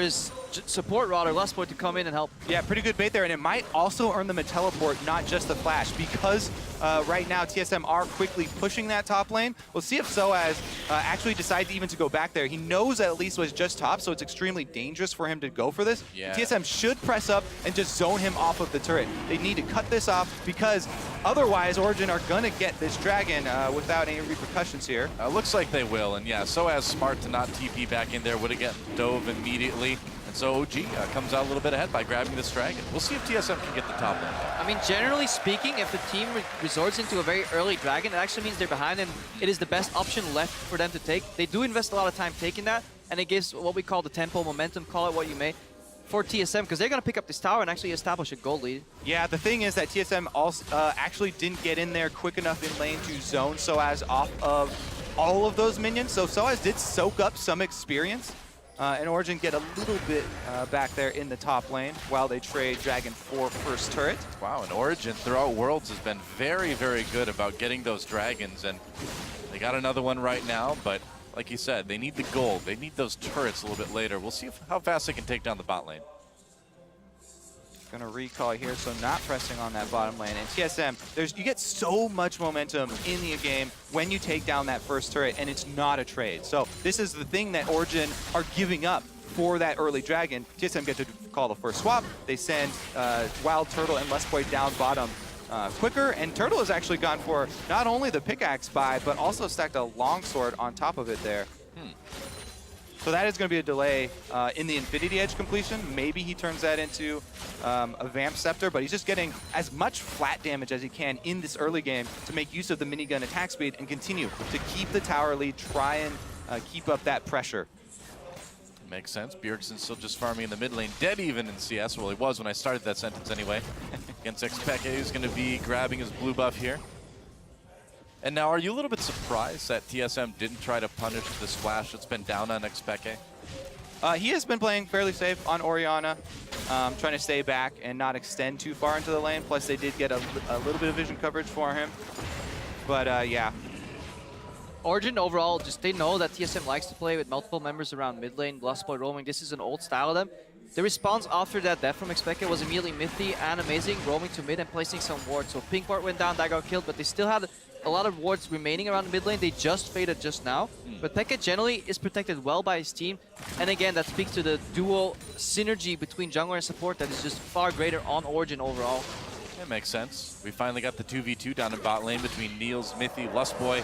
his support Rod or Lustboy to come in and help. Yeah, pretty good bait there, and it might also earn them a teleport, not just the flash, because right now TSM are quickly pushing that top lane. We'll see if Soaz actually decides even to go back there. He knows that at least was just top, so it's extremely dangerous for him to go for this. Yeah. TSM should press up and just zone him off of the turret. They need to cut this off because otherwise Origen are gonna get this dragon without any repercussions here. Looks like they will, and yeah, Soaz smart to not TP back in there, would have gotten dove immediately. And so OG comes out a little bit ahead by grabbing this dragon. We'll see if TSM can get the top lane. I mean, generally speaking, if the team resorts into a very early dragon, it actually means they're behind and it is the best option left for them to take. They do invest a lot of time taking that, and it gives what we call the tempo, momentum, call it what you may, for TSM, because they're going to pick up this tower and actually establish a gold lead. Yeah, the thing is that TSM also actually didn't get in there quick enough in lane to zone Soaz off of all of those minions. So Soaz did soak up some experience, and Origen get a little bit back there in the top lane while they trade Dragon for first turret. Wow, and Origen throughout Worlds has been very, very good about getting those dragons, and they got another one right now, but like you said, they need the gold. They need those turrets a little bit later. We'll see how fast they can take down the bot lane. Gonna recall here, so not pressing on that bottom lane. And TSM, you get so much momentum in the game when you take down that first turret, and it's not a trade. So this is the thing that Origen are giving up for that early dragon. TSM get to call the first swap. They send Wild Turtle and Lustboy down bottom quicker, and Turtle has actually gone for not only the pickaxe buy, but also stacked a longsword on top of it there. So that is going to be a delay in the Infinity Edge completion. Maybe he turns that into a Vamp Scepter, but he's just getting as much flat damage as he can in this early game to make use of the minigun attack speed and continue to keep the tower lead, try and keep up that pressure. Makes sense. Bjergsen's still just farming in the mid lane, dead even in CS. Well, he was when I started that sentence anyway. Against XPeke, who's going to be grabbing his blue buff here. And now, are you a little bit surprised that TSM didn't try to punish the splash that's been down on XPeke? He has been playing fairly safe on Orianna, trying to stay back and not extend too far into the lane. Plus, they did get a little bit of vision coverage for him. But yeah. Origen overall, they know that TSM likes to play with multiple members around mid lane, Lustboy roaming. This is an old style of them. The response after that death from XPeke was immediately Mythy and amazing, roaming to mid and placing some wards. So pink ward went down, that got killed, but they still had a lot of wards remaining around the mid lane. They just faded just now. But Pekka generally is protected well by his team. And again, that speaks to the dual synergy between jungler and support that is just far greater on Origen overall. That makes sense. We finally got the 2v2 down in bot lane between Niels, Mythy, Lustboy,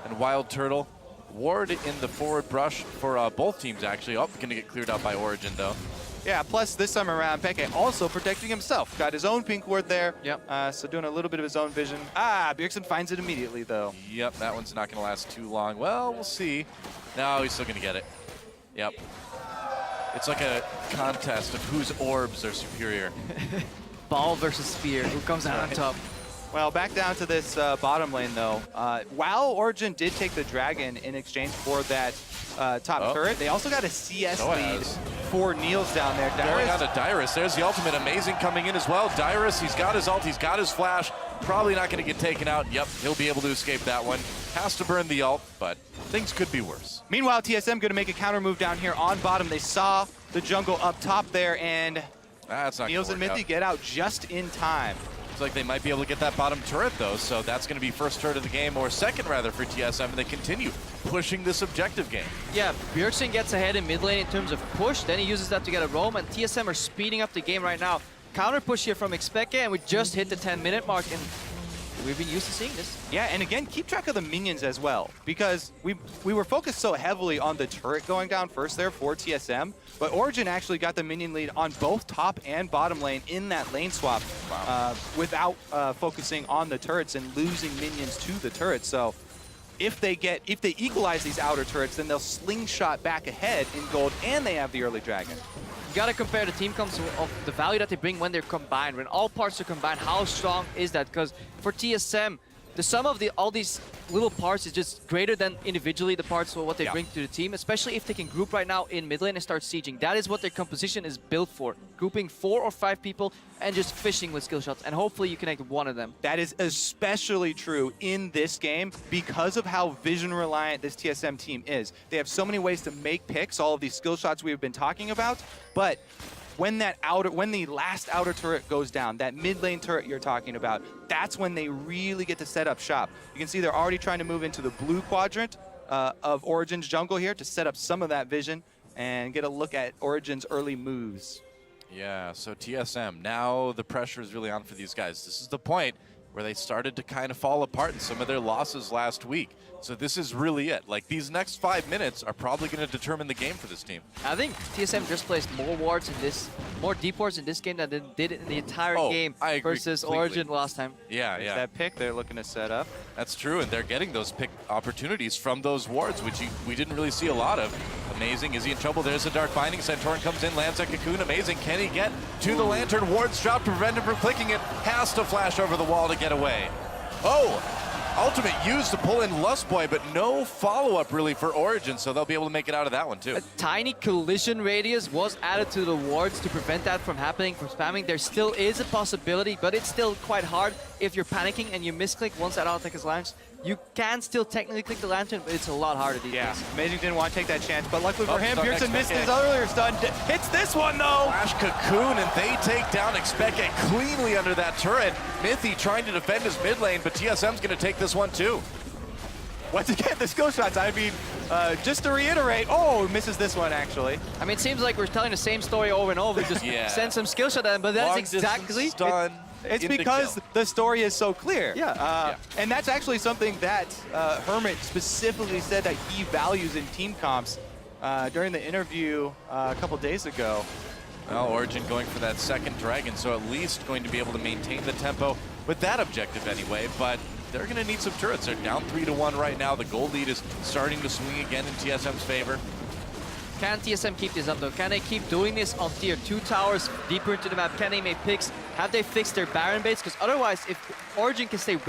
and Wild Turtle. Ward in the forward brush for both teams, actually. Oh, going to get cleared out by Origen, though. Yeah, plus this time around, Peke also protecting himself. Got his own pink ward there. Yep. So doing a little bit of his own vision. Bjergsen finds it immediately, though. Yep, that one's not going to last too long. Well, we'll see. No, he's still going to get it. Yep. It's like a contest of whose orbs are superior. Ball versus spear. Who comes out on top? Well, back down to this bottom lane, though. While Origen did take the dragon in exchange for that top turret, they also got a CS lead for Niels down there. Going on to Dyrus. There's the ultimate. Amazing coming in as well. Dyrus, he's got his ult, he's got his flash. Probably not going to get taken out. Yep, he'll be able to escape that one. Has to burn the ult, but things could be worse. Meanwhile, TSM going to make a counter move down here on bottom. They saw the jungle up top there, and Niels and Mythy get out just in time. Looks like they might be able to get that bottom turret, though, so that's going to be first turret of the game, or second, rather, for TSM, and they continue pushing this objective game. Yeah, Bjergsen gets ahead in mid lane in terms of push, then he uses that to get a roam, and TSM are speeding up the game right now. Counter push here from XPeke, and we just hit the 10-minute mark, and We've been used to seeing this. Yeah, and again, keep track of the minions as well, because we were focused so heavily on the turret going down first there for TSM, but Origen actually got the minion lead on both top and bottom lane in that lane swap without focusing on the turrets and losing minions to the turrets. So if they equalize these outer turrets, then they'll slingshot back ahead in gold, and they have the early dragon. You gotta compare the team comps of the value that they bring when they're combined. When all parts are combined, how strong is that? Because for TSM, the sum of all these little parts is just greater than individually the parts of what they bring to the team, especially if they can group right now in mid lane and start sieging. That is what their composition is built for. Grouping 4 or 5 people and just fishing with skill shots, and hopefully you connect one of them. That is especially true in this game because of how vision reliant this TSM team is. They have so many ways to make picks, all of these skill shots we've been talking about, but when the last outer turret goes down, that mid lane turret you're talking about, that's when they really get to set up shop. You can see they're already trying to move into the blue quadrant of Origen's jungle here to set up some of that vision and get a look at Origen's early moves. Yeah, so TSM, now the pressure is really on for these guys. This is the point where they started to kind of fall apart in some of their losses last week. So this is really it. Like, these next 5 minutes are probably going to determine the game for this team. I think TSM just placed more wards in this, more deep wards in this game than they did in the entire game versus Origen last time. Yeah, There's that pick they're looking to set up. That's true, and they're getting those pick opportunities from those wards, which we didn't really see a lot of. Amazing. Is he in trouble? There's a Dark Binding. Centaurn comes in, lands a Cocoon. Amazing. Can he get to the Lantern? Wards drop to prevent him from clicking it. Has to flash over the wall to get away. Oh! Ultimate used to pull in Lustboy, but no follow-up really for Origen, so they'll be able to make it out of that one too. A tiny collision radius was added to the wards to prevent that from happening, from spamming. There still is a possibility, but it's still quite hard if you're panicking and you misclick once that auto attack is launched. You can still technically click the Lantern, but it's a lot harder these days. Amazing didn't want to take that chance, but luckily for him, Bjergsen missed his earlier stun. Hits this one though! Flash Cocoon, and they take down Expected cleanly under that turret. Mithy trying to defend his mid lane, but TSM's going to take this one too. Once again, the skill shots, I mean, just to reiterate, misses this one actually. I mean, it seems like we're telling the same story over and over, just send some skill shot at him, but that's Long exactly... stun. It's because the story is so clear. Yeah. And that's actually something that Hermit specifically said that he values in team comps during the interview a couple days ago. Well, Origen going for that second dragon, so at least going to be able to maintain the tempo with that objective anyway, but they're going to need some turrets. They're down 3-1 right now. The gold lead is starting to swing again in TSM's favor. Can TSM keep this up though? Can they keep doing this on tier 2 towers deeper into the map? Can they make picks? Have they fixed their Baron baits? Because otherwise, if Origen can stay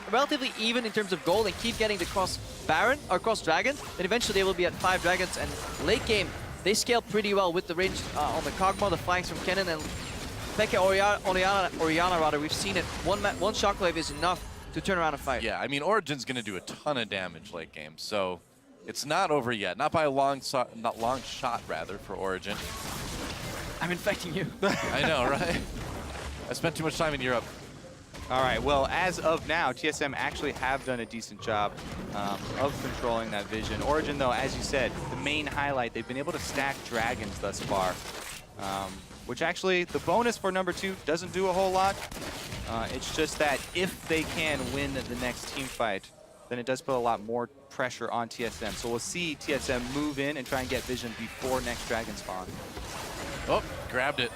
relatively even in terms of gold and keep getting the cross Baron or cross Dragon, then eventually they will be at 5 dragons. And late game, they scale pretty well with the range on the Kog'Maw, the flanks from Kennen and Pekka Orianna rather. We've seen it. One shockwave is enough to turn around a fight. Yeah, I mean, Origen's going to do a ton of damage late game, so it's not over yet. Not by a long shot rather for Origen. I'm infecting you. I know, right? I spent too much time in Europe. All right, well, as of now, TSM actually have done a decent job of controlling that vision. Origen, though, as you said, the main highlight, they've been able to stack dragons thus far, which actually, the bonus for number 2 doesn't do a whole lot. It's just that if they can win the next team fight, then it does put a lot more pressure on TSM. So we'll see TSM move in and try and get vision before next dragon spawn. Oh, grabbed it.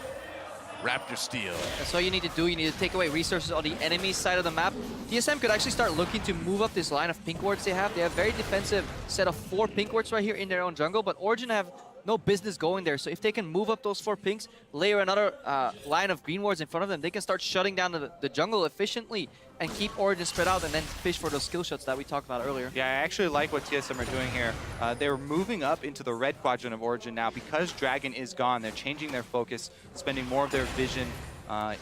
Raptor Steel. That's all you need to do. You need to take away resources on the enemy side of the map. TSM could actually start looking to move up this line of pink wards they have. They have very defensive set of 4 pink wards right here in their own jungle, but Origen have no business going there. So if they can move up those 4 pinks, layer another line of green wards in front of them, they can start shutting down the jungle efficiently and keep Origen spread out and then fish for those skill shots that we talked about earlier. Yeah, I actually like what TSM are doing here. They're moving up into the red quadrant of Origen now. Because Dragon is gone, they're changing their focus, spending more of their vision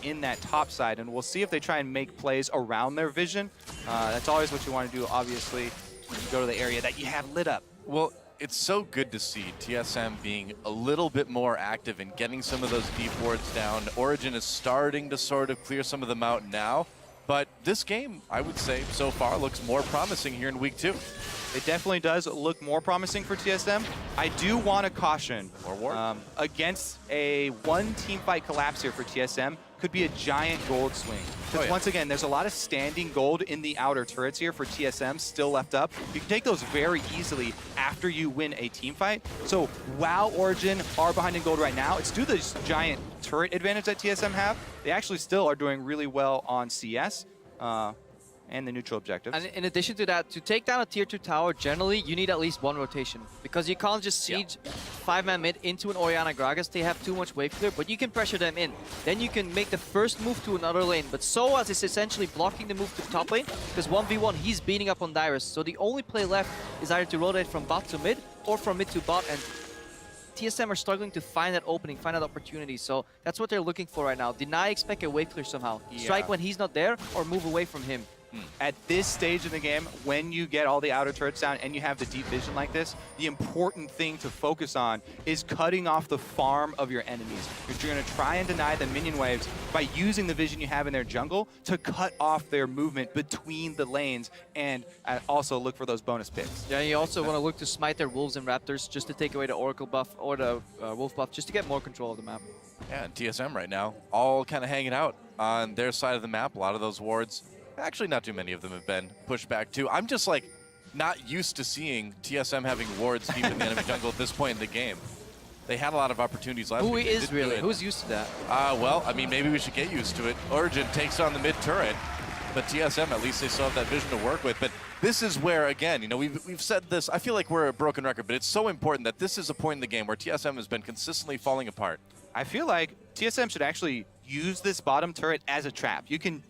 in that top side. And we'll see if they try and make plays around their vision. That's always what you want to do, obviously, when you go to the area that you have lit up. Well, it's so good to see TSM being a little bit more active in getting some of those deep wards down. Origen is starting to sort of clear some of them out now. But this game, I would say, so far looks more promising here in week 2. It definitely does look more promising for TSM. I do want to caution against a 1 team fight collapse here for TSM. could be a giant gold swing. Because once again, there's a lot of standing gold in the outer turrets here for TSM still left up. You can take those very easily after you win a team fight. So while Origen are behind in gold right now, it's due to this giant turret advantage that TSM have. They actually still are doing really well on CS. And the neutral objectives. And in addition to that, to take down a tier 2 tower, generally you need at least one rotation. Because you can't just siege 5-man mid into an Orianna Gragas. They have too much wave clear, but you can pressure them in. Then you can make the first move to another lane. But Soaz is essentially blocking the move to the top lane, because 1v1 he's beating up on Dyrus. So the only play left is either to rotate from bot to mid, or from mid to bot. And TSM are struggling to find that opening, find that opportunity. So that's what they're looking for right now. Deny Xpeke a wave clear somehow. Strike when he's not there, or move away from him. At this stage in the game, when you get all the outer turrets down and you have the deep vision like this, the important thing to focus on is cutting off the farm of your enemies. Because you're going to try and deny the minion waves by using the vision you have in their jungle to cut off their movement between the lanes, and also look for those bonus picks. Yeah, you also want to look to smite their wolves and raptors just to take away the oracle buff or the wolf buff, just to get more control of the map. Yeah, and TSM right now, all kind of hanging out on their side of the map. A lot of those wards, actually not too many of them have been pushed back too. I'm just like not used to seeing TSM having wards deep in the enemy jungle at this point in the game. They had a lot of opportunities last week. Who is really? Who's used to that? Well, I mean, maybe we should get used to it. Origen takes on the mid turret, but TSM, at least they still have that vision to work with. But this is where, again, you know, we've said this. I feel like we're a broken record, but it's so important that this is a point in the game where TSM has been consistently falling apart. I feel like TSM should actually use this bottom turret as a trap. You can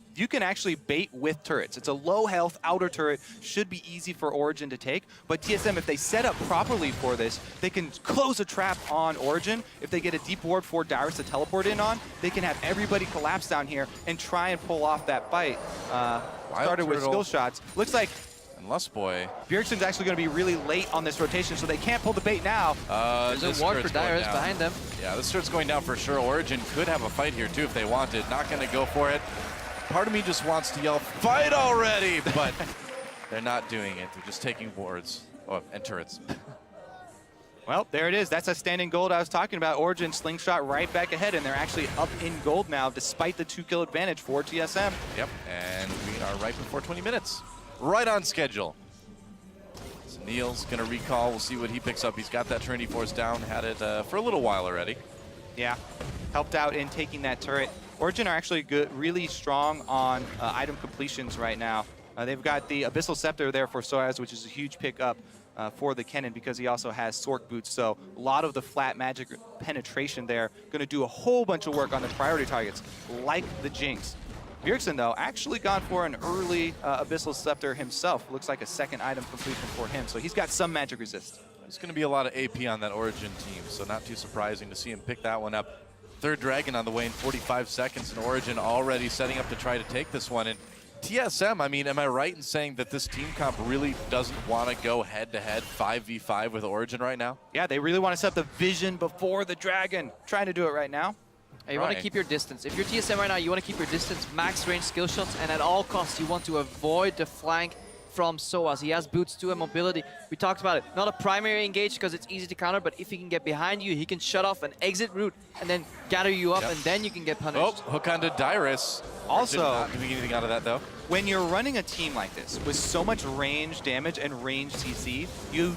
actually bait with turrets. It's a low health outer turret, should be easy for Origen to take, but TSM, if they set up properly for this, they can close a trap on Origen. If they get a deep ward for Dyrus to teleport in on, they can have everybody collapse down here and try and pull off that fight. Started with skill shots. Looks like Lustboy. Bjergsen's actually going to be really late on this rotation, so they can't pull the bait now. There's a ward for Dyrus behind them. Yeah, this turret's going down for sure. Origen could have a fight here too if they wanted. Not going to go for it. Part of me just wants to yell, fight already! But they're not doing it. They're just taking wards and turrets. Well, there it is. That's a standing gold I was talking about. Origen slingshot right back ahead, and they're actually up in gold now, despite the 2-kill advantage for TSM. Yep, and we are right before 20 minutes. Right on schedule. So Neil's going to recall. We'll see what he picks up. He's got that Trinity Force down, had it for a little while already. Yeah, helped out in taking that turret. Origen are actually good, really strong on item completions right now. They've got the Abyssal Scepter there for Soaz, which is a huge pickup for the Kennen because he also has Sork Boots. So a lot of the flat magic penetration there. Going to do a whole bunch of work on the priority targets, like the Jinx. Bjergsen, though, actually gone for an early Abyssal Scepter himself. Looks like a second item completion for him. So he's got some magic resist. There's going to be a lot of AP on that Origen team, so not too surprising to see him pick that one up. Third Dragon on the way in 45 seconds, and Origen already setting up to try to take this one. And TSM, I mean, am I right in saying that this team comp really doesn't want to go head-to-head 5v5 with Origen right now? Yeah, they really want to set up the vision before the Dragon. Trying to do it right now. You want to keep your distance. If you're TSM right now, you want to keep your distance, max range skill shots, and at all costs, you want to avoid the flank from Soaz. He has boots too and mobility. We talked about it. Not a primary engage because it's easy to counter, but if he can get behind you, he can shut off an exit route and then gather you up, and then you can get punished. Oh, hook onto Dyrus. Also, not doing anything out of that though. When you're running a team like this with so much range damage and range CC, you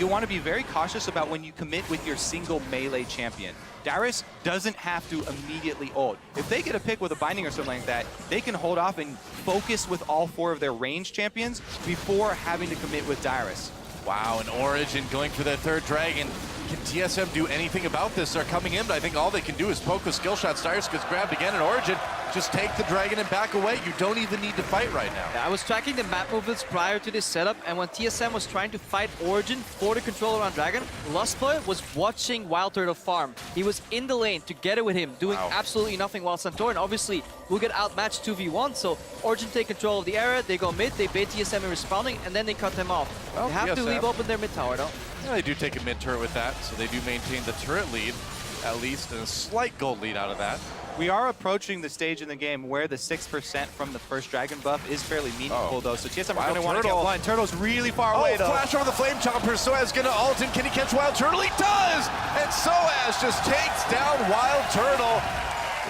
want to be very cautious about when you commit with your single melee champion. Dyrus doesn't have to immediately ult. If they get a pick with a binding or something like that, they can hold off and focus with all 4 of their range champions before having to commit with Dyrus. Wow, and Origen going for their third dragon. Can TSM do anything about this? They're coming in, but I think all they can do is poke with skill shots. Dyrus gets grabbed again, and Origen just take the dragon and back away. You don't even need to fight right now. Yeah, I was tracking the map movements prior to this setup, and when TSM was trying to fight Origen for the control around Dragon, Lustboy was watching Wild Turtle farm. He was in the lane together with him, doing absolutely nothing, while Santorin obviously will get outmatched 2v1, so Origen take control of the area, they go mid, they bait TSM in responding, and then they cut them off. Well, they have to leave open their mid tower though. Yeah, they do take a mid turret with that, so they do maintain the turret lead, at least, and a slight gold lead out of that. We are approaching the stage in the game where the 6% from the first dragon buff is fairly meaningful, though. So TSM are going to want to get one. Turtle's really far away, though. Flash over the Flame Chomper. Soaz going to ult, and can he catch Wild Turtle? He does! And Soaz just takes down Wild Turtle.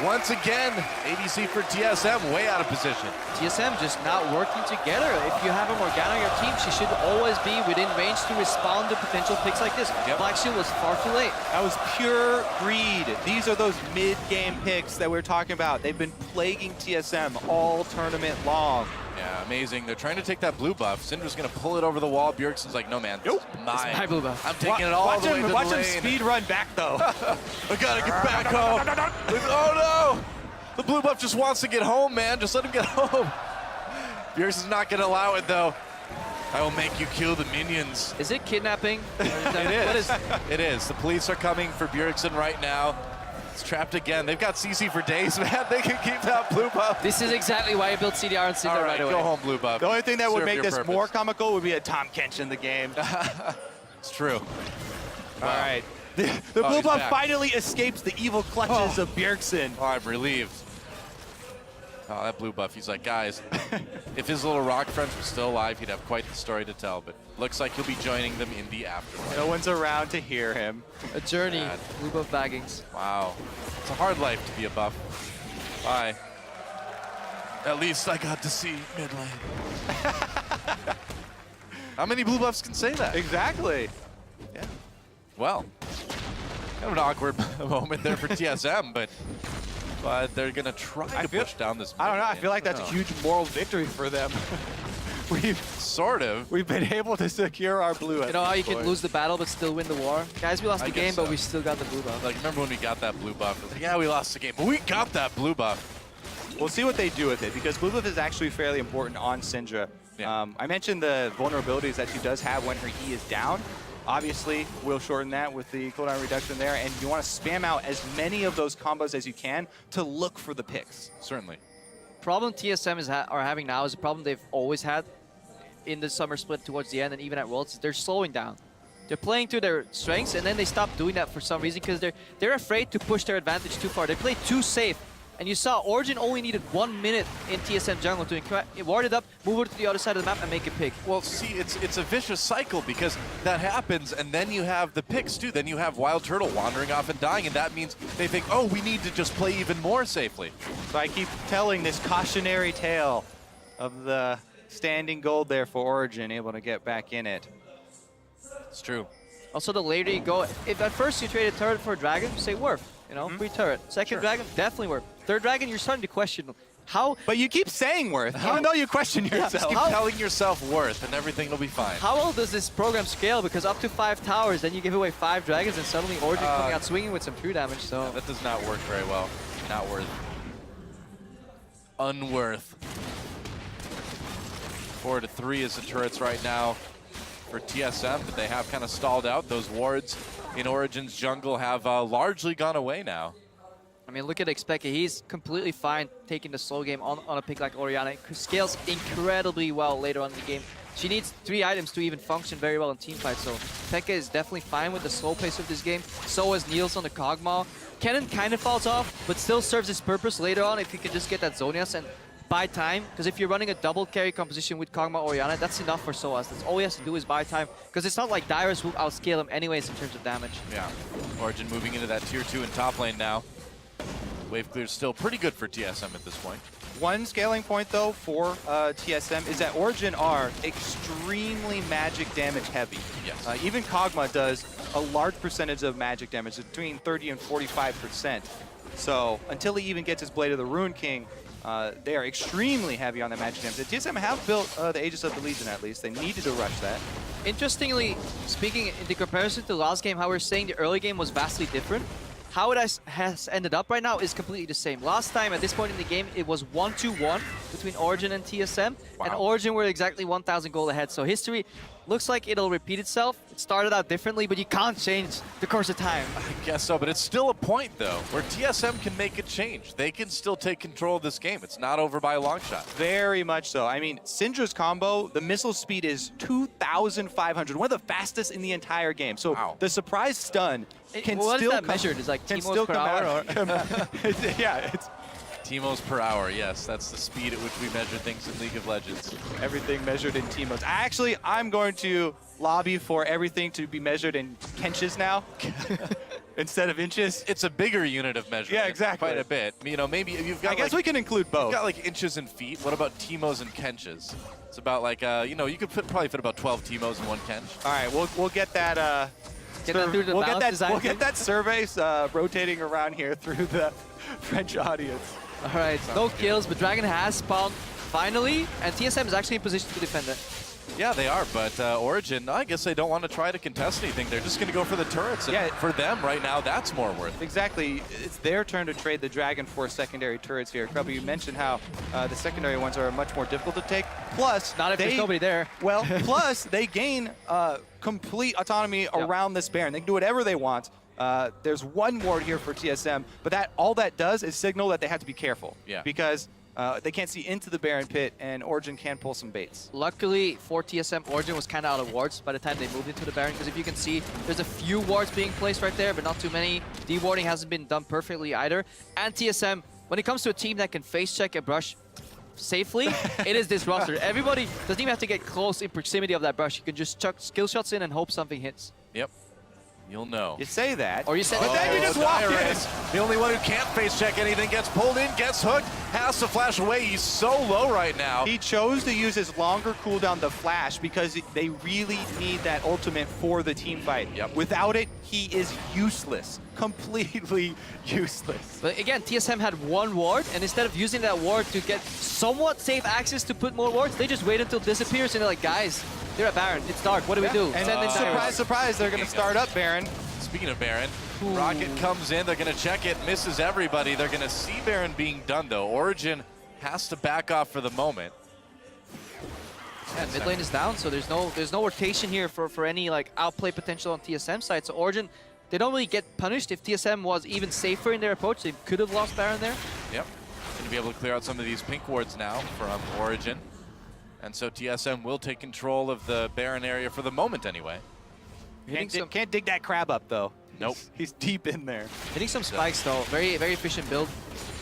Once again, ADC for TSM way out of position. TSM just not working together. If you have a Morgana on your team, she should always be within range to respond to potential picks like this. Yep. Black Shield was far too late. That was pure greed. These are those mid-game picks that we're talking about. They've been plaguing TSM all tournament long. Yeah, amazing. They're trying to take that blue buff. Syndra's going to pull it over the wall. Bjergsen's like, no, man. Nope. Mine. My blue buff. I'm taking it all the way to the Watch lane. him speed run back, though. I gotta get back home. Oh no! The blue buff just wants to get home, man. Just let him get home. Bjergsen's not gonna allow it, though. I will make you kill the minions. Is it kidnapping? It is. What is It is. The police are coming for Bjergsen right now. It's trapped again. They've got CC for days, man. They can keep that blue buff. This is exactly why I built CDR and Cinder All right away. go home, blue buff. The only thing that would Serve make your this purpose. more comical would be a Tom Kench in the game. It's true. All right. The blue he's buff back. finally escapes the evil clutches of Bjergsen. Oh, I'm relieved. Oh, that blue buff. He's like, guys, if his little rock friends were still alive, he'd have quite the story to tell. But looks like he'll be joining them in the afterlife. No one's around to hear him. A journey. Bad. Blue buff baggings. Wow. It's a hard life to be a buff. Bye. At least I got to see mid lane. How many blue buffs can say that? Exactly. Yeah. Well, kind of an awkward moment there for TSM, but they're going to try to push down this mid I don't know. I lane. feel like that's a huge moral victory for them. Sort of. We've been able to secure our blue. You know how you can lose the battle but still win the war? Guys, we lost I the guess game, but so. we still got the blue buff. Like, remember when we got that blue buff? It was like, yeah, we lost the game, but we got that blue buff. We'll see what they do with it, because blue buff is actually fairly important on Syndra. Yeah. I mentioned the vulnerabilities that she does have when her E is down. Obviously, we'll shorten that with the cooldown reduction there, and you want to spam out as many of those combos as you can to look for the picks. Certainly. Problem TSM are having now is a problem they've always had in the summer split towards the end and even at Worlds. They're slowing down. They're playing to their strengths, and then they stop doing that for some reason because they're afraid to push their advantage too far. They play too safe. And you saw Origen only needed 1 minute in TSM jungle to ward it up, move it to the other side of the map, and make a pick. Well, see, it's a vicious cycle because that happens, and then you have the picks too. Then you have Wild Turtle wandering off and dying, and that means they think, oh, we need to just play even more safely. So I keep telling this cautionary tale of the standing gold there for Origen, able to get back in it. It's true. Also, the later you go, if at first you traded turret for a dragon, say worth. You know, free turret. Second dragon, definitely worth. Third dragon, you're starting to question how. But you keep saying worth, even though you question yourself. Just keep telling yourself worth, and everything will be fine. How well does this program scale? Because up to 5 towers, then you give away 5 dragons, and suddenly Origen coming out swinging with some true damage. So Yeah, that does not work very well. Not worth. Unworth. 4-3 is the turrets right now for TSM, but they have kind of stalled out. Those wards in Origen's jungle have largely gone away now. I mean, look at Expecka. He's completely fine taking the slow game on a pick like Oriana. It scales incredibly well later on in the game. She needs 3 items to even function very well in teamfights, so Pekka is definitely fine with the slow pace of this game. So is Niels on the Kog'Maw. Kennen kind of falls off, but still serves his purpose later on if you can just get that Zonias and buy time. Because if you're running a double carry composition with Kog'Maw Oriana, that's enough for Soaz. That's all he has to do is buy time. Because it's not like Dyrus will outscale him anyways in terms of damage. Yeah, Origen moving into that tier 2 in top lane now. Wave clear's still pretty good for TSM at this point. One scaling point, though, for TSM is that Origen are extremely magic damage heavy. Yes. Even Kog'Maw does a large percentage of magic damage, between 30 and 45%. So until he even gets his Blade of the Rune King, they are extremely heavy on the magic damage. The TSM have built the Aegis of the Legion, at least. They needed to rush that. Interestingly, speaking in the comparison to the last game, how we're saying the early game was vastly different. How it has ended up right now is completely the same. Last time, at this point in the game, it was 1-2-1 between Origen and TSM. Wow. And Origen were exactly 1,000 gold ahead. So history looks like it'll repeat itself. It started out differently, but you can't change the course of time. I guess so, but it's still a point, though, where TSM can make a change. They can still take control of this game. It's not over by a long shot. Very much so. I mean, Syndra's combo, the missile speed is 2,500, one of the fastest in the entire game. So Wow. the surprise stun can What is still that come, measured? Is like can Timo's still per come hour? out. Yeah, it's Timos per hour, yes, that's the speed at which we measure things in League of Legends. everything measured in Timos. Actually, I'm going to lobby for everything to be measured in Kenches now. instead of inches. It's a bigger unit of measurement. Yeah, exactly. Quite a bit. You know, maybe you've got. I guess we can include both. You've got like inches and feet. What about Timos and Kenches? It's about like you know, you could probably fit about 12 Timos in one Kench. All right, we'll get that. Get that through the we'll balance design We'll thing. get that survey rotating around here through the French audience. All right, no kills, but Dragon has spawned finally, and TSM is actually in position to defend it. Yeah, they are, but Origen, I guess they don't want to try to contest anything. They're just going to go for the turrets. And Yeah. for them right now, that's more worth it. Exactly. It's their turn to trade the Dragon for secondary turrets here. Krubby, you mentioned how the secondary ones are much more difficult to take. Plus, Not if there's nobody there. Well, plus they gain complete autonomy around this Baron. They can do whatever they want. There's one ward here for TSM, but all that does is signal that they have to be careful. Yeah. Because they can't see into the Baron pit, and Origen can pull some baits. Luckily for TSM, Origen was kind of out of wards by the time they moved into the Baron, because if you can see, there's a few wards being placed right there, but not too many. De-warding hasn't been done perfectly either. And TSM, when it comes to a team that can face check a brush safely, it is this roster. Everybody doesn't even have to get close in proximity of that brush. You can just chuck skill shots in and hope something hits. Yep. You'll know. You say that. Or you say but then you just walk Dyrus, the only one who can't face check anything, gets pulled in, gets hooked, has to flash away. He's so low right now. He chose to use his longer cooldown, the flash, because they really need that ultimate for the team fight. Yep. Without it, he is useless. Completely useless. But again, TSM had one ward, and instead of using that ward to get somewhat safe access to put more wards, they just wait until it disappears, and they're like, guys, they're at Baron. It's dark. What do we do? And Send in Dyrus. surprise, surprise, they're going to start up Baron. Speaking of Baron, Rocket comes in, they're going to check it, misses everybody. They're going to see Baron being done, though. Origen has to back off for the moment. Yeah, mid lane is down, so there's no rotation here for any like outplay potential on TSM side. So Origen, they don't really get punished. If TSM was even safer in their approach, they could have lost Baron there. Yep. Going to be able to clear out some of these pink wards now from Origen. And so TSM will take control of the Baron area for the moment anyway. Can't dig that crab up, though. Nope. He's deep in there. Hitting some spikes though. Very, very efficient build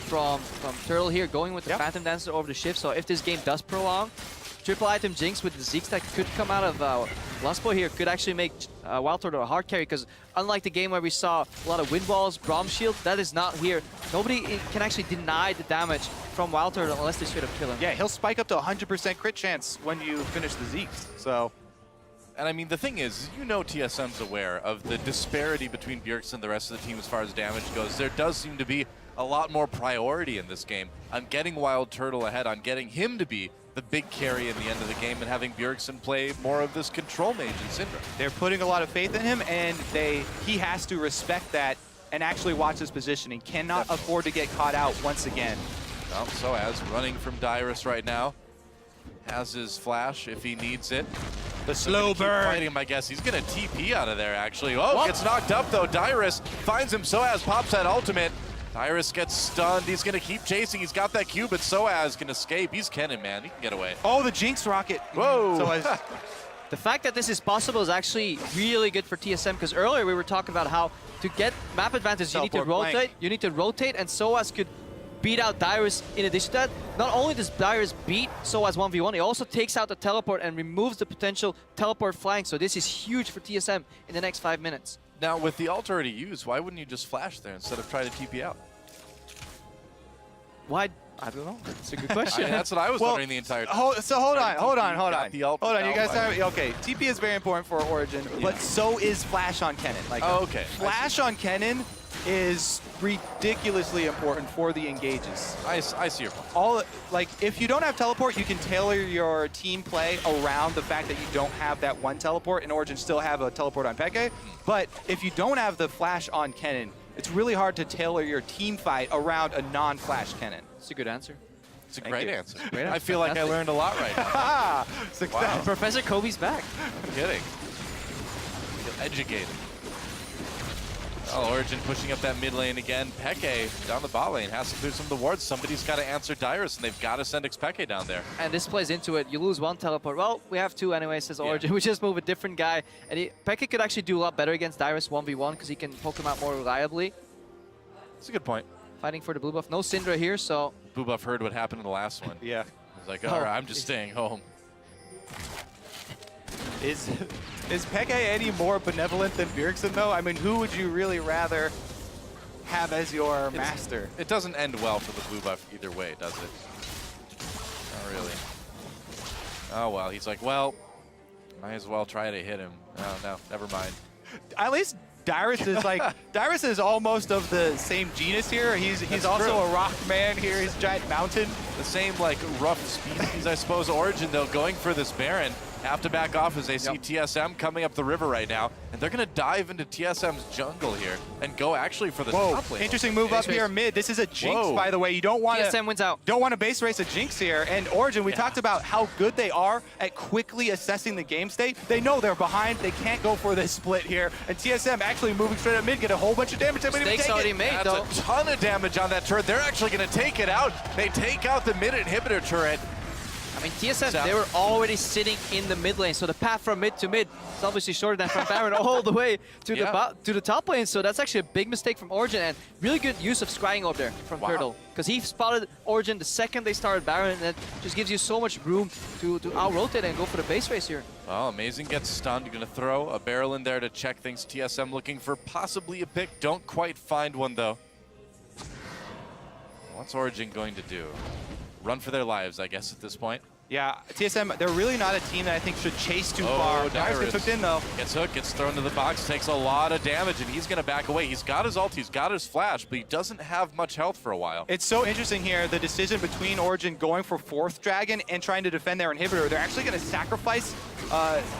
from Turtle here, going with the Yep. Phantom Dancer over the shift. So if this game does prolong, triple item Jinx with the Zeeks that could come out of Lustboy here could actually make Wild Turtle a hard carry, because unlike the game where we saw a lot of wind walls, Braum shield, that is not here. Nobody can actually deny the damage from Wild Turtle unless they straight up kill him. Yeah, he'll spike up to 100% crit chance when you finish the Zeeks. So. And I mean, the thing is, you know TSM's aware of the disparity between Bjergsen and the rest of the team as far as damage goes. There does seem to be a lot more priority in this game on getting Wild Turtle ahead, on getting him to be the big carry in the end of the game, and having Bjergsen play more of this control mage in Syndra. They're putting a lot of faith in him, and he has to respect that and actually watch his positioning. Cannot afford to get caught out once again. Well, Soaz running from Dyrus right now. Has his flash if he needs it. The slow burn. Fighting him, I guess. He's going to TP out of there, actually. Oh, gets knocked up, though. Dyrus finds him. Soaz pops that ultimate. Dyrus gets stunned. He's going to keep chasing. He's got that Q, but Soaz can escape. He's Kennen, man. He can get away. Oh, the Jinx rocket. Whoa. Soaz. The fact that this is possible is actually really good for TSM, because earlier we were talking about how to get map advantage, you need to Teleport rotate. blank. You need to rotate, and Soaz could beat out Dyrus. In addition to that, not only does Dyrus beat Soaz 1v1, he also takes out the teleport and removes the potential teleport flank. So this is huge for TSM in the next 5 minutes. Now, with the ult already used, why wouldn't you just flash there instead of try to TP out? Why? I don't know. That's a good question. I mean, that's what I was wondering the entire time. Hold on. The ult Hold on, you guys down. okay, TP is very important for Origen, but so is Flash on Kennen. Like, Oh, okay. Flash on Kennen is ridiculously important for the engages. I see your point. If you don't have teleport, you can tailor your team play around the fact that you don't have that one teleport, and Origen still have a teleport on Peke. But if you don't have the Flash on Kennen, it's really hard to tailor your team fight around a non-Flash Kennen. That's a good answer. It's a great answer. Great I answer. feel like I Fantastic. learned a lot right now. Success. Professor Kobe's back. I'm kidding. Feel educated. Oh, Origen pushing up that mid lane again. Peke down the bot lane has to clear some of the wards. Somebody's got to answer Dyrus, and they've got to send Peke down there. And this plays into it. You lose one teleport. Well, we have two anyway, says Origen. We just move a different guy. And Peke could actually do a lot better against Dyrus 1v1 because he can poke him out more reliably. That's a good point. Fighting for the blue buff. No Syndra here, so... Blue buff heard what happened in the last one. Yeah. He's like, all right, I'm just staying home. Is Peke any more benevolent than Bjergsen, though? I mean, who would you really rather have as your master? It doesn't end well for the blue buff either way, does it? Not really. Oh, well, he's like, well, might as well try to hit him. Oh, no, never mind. At least Dyrus is like, Dyrus is almost of the same genus here. He's also true. a rock man here. He's a giant mountain. The same, like, rough species, I suppose. Origin, though, going for this Baron. Have to back off as they see TSM coming up the river right now. And they're going to dive into TSM's jungle here and go actually for the top lane. Interesting move up here mid. This is a Jinx, by the way. You don't want TSM wins out. Don't want to base race a Jinx here. And Origin, we talked about how good they are at quickly assessing the game state. They know they're behind. They can't go for this split here. And TSM actually moving straight up mid, get a whole bunch of damage. Mistakes already made, though. That's a ton of damage on that turret. They're actually going to take it out. They take out the mid inhibitor turret. I mean, TSM, they were already sitting in the mid lane, so the path from mid to mid is obviously shorter than from Baron all the way to the top lane, so that's actually a big mistake from Origen, and really good use of scrying over there from Turtle, because he spotted Origen the second they started Baron, and that just gives you so much room to out-rotate and go for the base race here. Well, Amazing gets stunned. You're going to throw a barrel in there to check things. TSM looking for possibly a pick. Don't quite find one, though. What's Origen going to do? Run for their lives, I guess, at this point. Yeah, TSM, they're really not a team that I think should chase too far. Dyrus gets hooked in, though. Gets hooked, gets thrown to the box, takes a lot of damage, and he's going to back away. He's got his ult, he's got his flash, but he doesn't have much health for a while. It's so interesting here, the decision between Origen going for 4th Dragon and trying to defend their inhibitor. They're actually going to sacrifice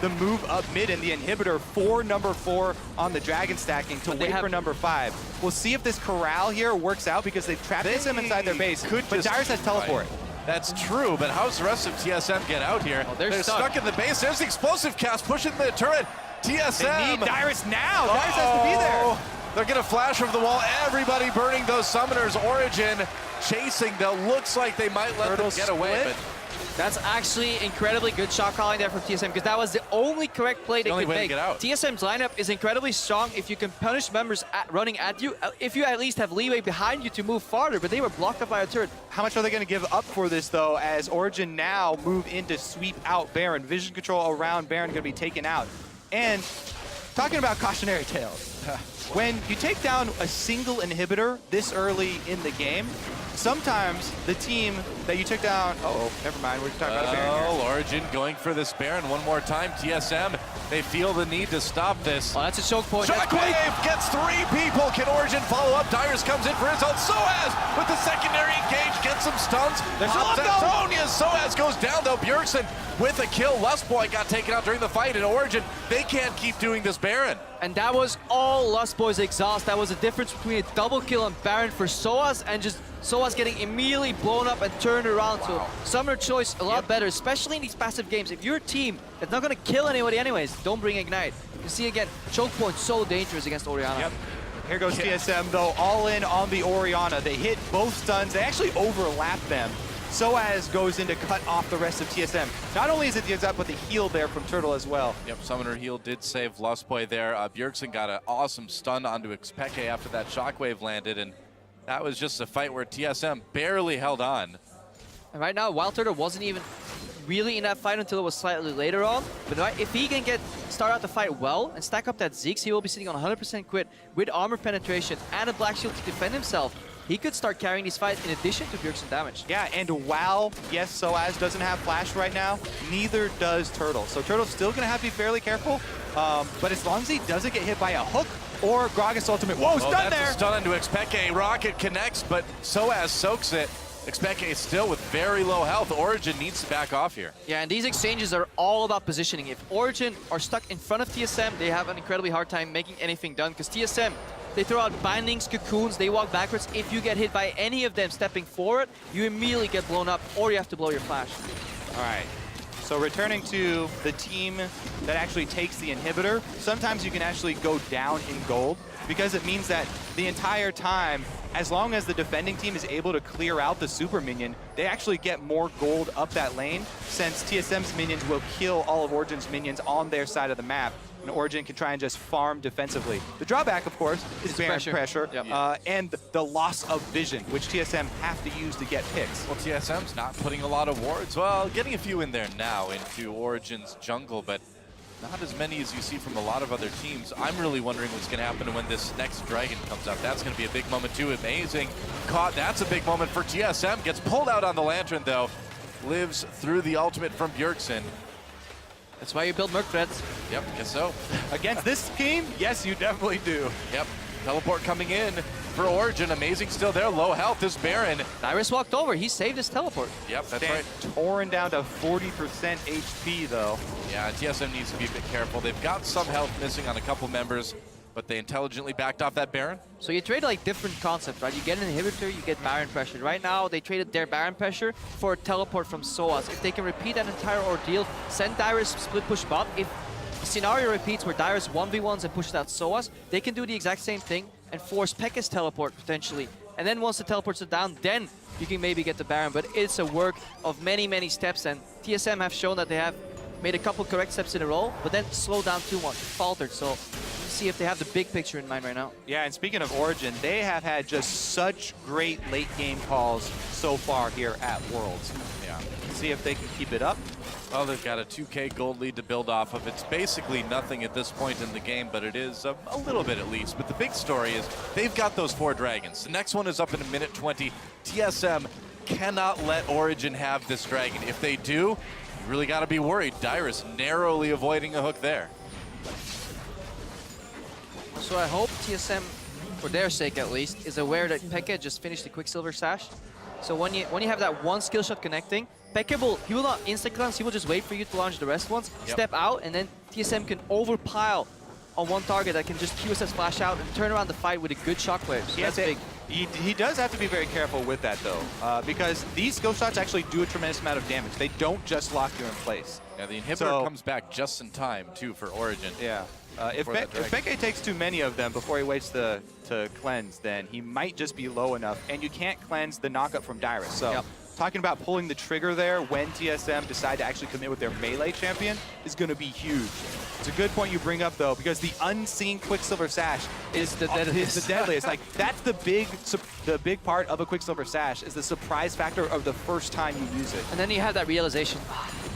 the move up mid in the inhibitor for number 4 on the Dragon stacking to wait for number 5. We'll see if this corral here works out because they've trapped him inside their base, but Dyrus has teleport. That's true, but how's the rest of TSM get out here? Oh, they're stuck in the base. There's the explosive cast pushing the turret. TSM. They need Dyrus now. Dyrus has to be there. They're going to flash over the wall. Everybody burning those summoners. Origin chasing, though. Looks like they might let them get away. But that's actually incredibly good shot calling there from TSM, because that was the only correct play they could make. TSM's lineup is incredibly strong if you can punish members running at you, if you at least have leeway behind you to move farther, but they were blocked up by a turret. How much are they going to give up for this, though, as Origen now move in to sweep out Baron? Vision control around Baron going to be taken out. And talking about cautionary tales, when you take down a single inhibitor this early in the game, sometimes the team that you took down, never mind, we're talking about a Baron here. Origin going for this Baron one more time. TSM, they feel the need to stop this. Oh, that's a choke point. Shockwave gets 3 people. Can Origin follow up? Dyrus comes in for his ult. Soaz with the secondary engage, gets some stuns. There's Sonia. Soaz goes down, though. Bjergsen with a kill. Lustboy got taken out during the fight, and Origin, they can't keep doing this Baron. And that was all Lustboy's exhaust. That was the difference between a double kill on Baron for Soaz and just Soaz getting immediately blown up and turned around. So summoner choice a lot better, especially in these passive games. If you're a team that's not going to kill anybody anyways, don't bring Ignite. You see again, choke point so dangerous against Oriana. Yep. Here goes TSM, though, all in on the Oriana. They hit both stuns. They actually overlap them. Soaz goes in to cut off the rest of TSM. Not only is it the exact, but the heal there from Turtle as well. Yep, Summoner heal did save Lustboy there. Bjergsen got an awesome stun onto Xpeke after that shockwave landed, and that was just a fight where TSM barely held on. And right now, Wild Turtle wasn't even really in that fight until it was slightly later on. But if he can start out the fight well and stack up that Ziggs, he will be sitting on 100% quit with armor penetration and a black shield to defend himself. He could start carrying these fights in addition to Bjergsen damage. Yeah, and while, yes, Soaz doesn't have flash right now, neither does Turtle. So Turtle's still going to have to be fairly careful, but as long as he doesn't get hit by a hook or Gragas ultimate. Whoa, stun there! That's a stun into Xpeke. Rocket connects, but Soaz soaks it. Xpeke is still with very low health. Origin needs to back off here. Yeah, and these exchanges are all about positioning. If Origin are stuck in front of TSM, they have an incredibly hard time making anything done, because TSM, they throw out bindings, cocoons, they walk backwards. If you get hit by any of them stepping forward, you immediately get blown up, or you have to blow your flash. All right. So returning to the team that actually takes the inhibitor, sometimes you can actually go down in gold, because it means that the entire time, as long as the defending team is able to clear out the super minion, they actually get more gold up that lane, since TSM's minions will kill all of Origin's minions on their side of the map, and Origen can try and just farm defensively. The drawback, of course, is Baron pressure and the loss of vision, which TSM have to use to get picks. Well, TSM's not putting a lot of wards. Well, getting a few in there now into Origin's jungle, but Not as many as you see from a lot of other teams. I'm really wondering what's going to happen when this next dragon comes up. That's going to be a big moment too. Amazing. Caught. That's a big moment for TSM. Gets pulled out on the Lantern though. Lives through the ultimate from Bjergsen. That's why you build Merc Threads. Yep, guess so. Against this team, yes, you definitely do. Yep. Teleport coming in for Origen. Amazing still there. Low health is Baron. Dyrus walked over. He saved his teleport. Yep, that's Stand right. torn down to 40% HP though. Yeah, TSM needs to be a bit careful. They've got some health missing on a couple members, but they intelligently backed off that Baron. So you trade like different concepts, right? You get an inhibitor, you get Baron pressure. Right now, they traded their Baron pressure for a teleport from SOAS. If they can repeat that entire ordeal, send Dyrus split push bot. If the scenario repeats where Dyrus 1v1s and pushes out SOAS, they can do the exact same thing and force Pekka's teleport potentially. And then once the teleports are down, then you can maybe get the Baron. But it's a work of many, many steps, and TSM have shown that they have made a couple correct steps in a row, but then slowed down too much, faltered. So see if they have the big picture in mind right now. Yeah, and speaking of Origen, they have had just such great late game calls so far here at Worlds. Yeah. See if they can keep it up. Well, they've got a 2K gold lead to build off of. It's basically nothing at this point in the game, but it is a little bit at least. But the big story is they've got those 4 dragons. The next one is up in a minute 20. TSM cannot let Origen have this dragon. If they do, you really got to be worried. Dyrus narrowly avoiding a hook there. So I hope TSM, for their sake at least, is aware that Pekka just finished the Quicksilver Sash. So when you have that one skill shot connecting, Pekka will not instant cleanse, he will just wait for you to launch the rest ones, step out, and then TSM can overpile on one target that can just QSS flash out and turn around the fight with a good shockwave. So that's big. He does have to be very careful with that though, because these skill shots actually do a tremendous amount of damage. They don't just lock you in place. Yeah, the inhibitor comes back just in time too for Origen. Yeah. If Pekka takes too many of them before he waits to cleanse, then he might just be low enough, and you can't cleanse the knockup from Dyrus. So talking about pulling the trigger there when TSM decide to actually commit with their melee champion is going to be huge. It's a good point you bring up though, because the unseen Quicksilver Sash is the deadliest. Like that's the big part of a Quicksilver Sash is the surprise factor of the first time you use it. And then you have that realization,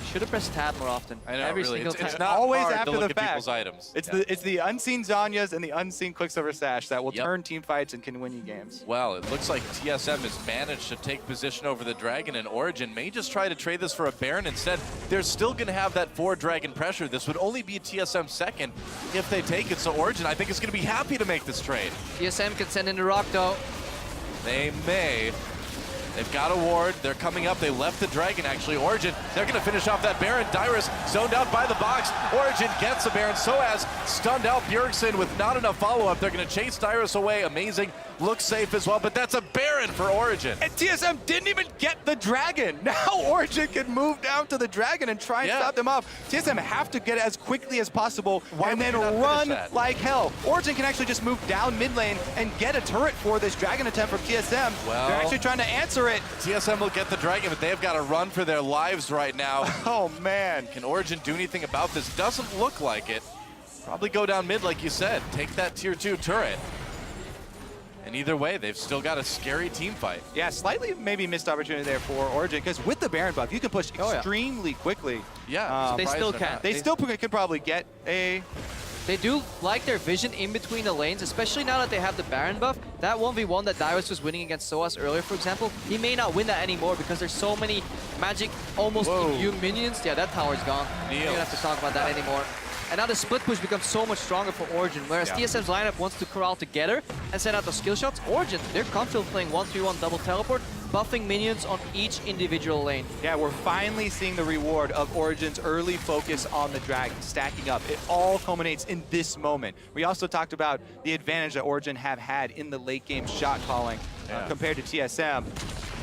should have pressed tab more often. I know, Every really. single time. It's not always hard after to look the at fact. people's items. It's the unseen Zanyas and the unseen Quicksilver Sash that will turn team fights and can win you games. Well, it looks like TSM has managed to take position over the Dragon, and Origen may just try to trade this for a Baron instead. They're still going to have that 4 Dragon pressure. This would only be TSM second if they take it. So Origen, I think, is going to be happy to make this trade. TSM can send in the rock though. They may. They've got a ward. They're coming up. They left the Dragon, actually. Origen, they're going to finish off that Baron. Dyrus zoned out by the box. Origen gets the Baron. Soaz stunned out Bjergsen with not enough follow-up. They're going to chase Dyrus away. Amazing. Looks safe as well, but that's a Baron for Origen. And TSM didn't even get the Dragon. Now Origen can move down to the Dragon and try and stop them off. TSM have to get it as quickly as possible and then run like hell. Origen can actually just move down mid lane and get a turret for this Dragon attempt from TSM. Well, they're actually trying to answer it. TSM will get the Dragon, but they've got to run for their lives right now. Oh, man. Can Origen do anything about this? Doesn't look like it. Probably go down mid, like you said. Take that tier 2 turret. And either way, they've still got a scary team fight. Yeah, slightly maybe missed opportunity there for Origen, because with the Baron buff, you can push extremely quickly. Yeah, So they still can. They still could probably get a... They do like their vision in between the lanes, especially now that they have the Baron buff. That 1v1 that Dyrus was winning against SOAS earlier, for example, he may not win that anymore because there's so many magic, almost immune minions. Yeah, that tower's gone. We don't have to talk about that anymore. And now the split push becomes so much stronger for Origen, whereas TSM's lineup wants to corral together and send out the skill shots. Origen, they're comfortable playing 1-3-1 double teleport, buffing minions on each individual lane. Yeah, we're finally seeing the reward of Origen's early focus on the Dragon, stacking up. It all culminates in this moment. We also talked about the advantage that Origen have had in the late game shot calling compared to TSM.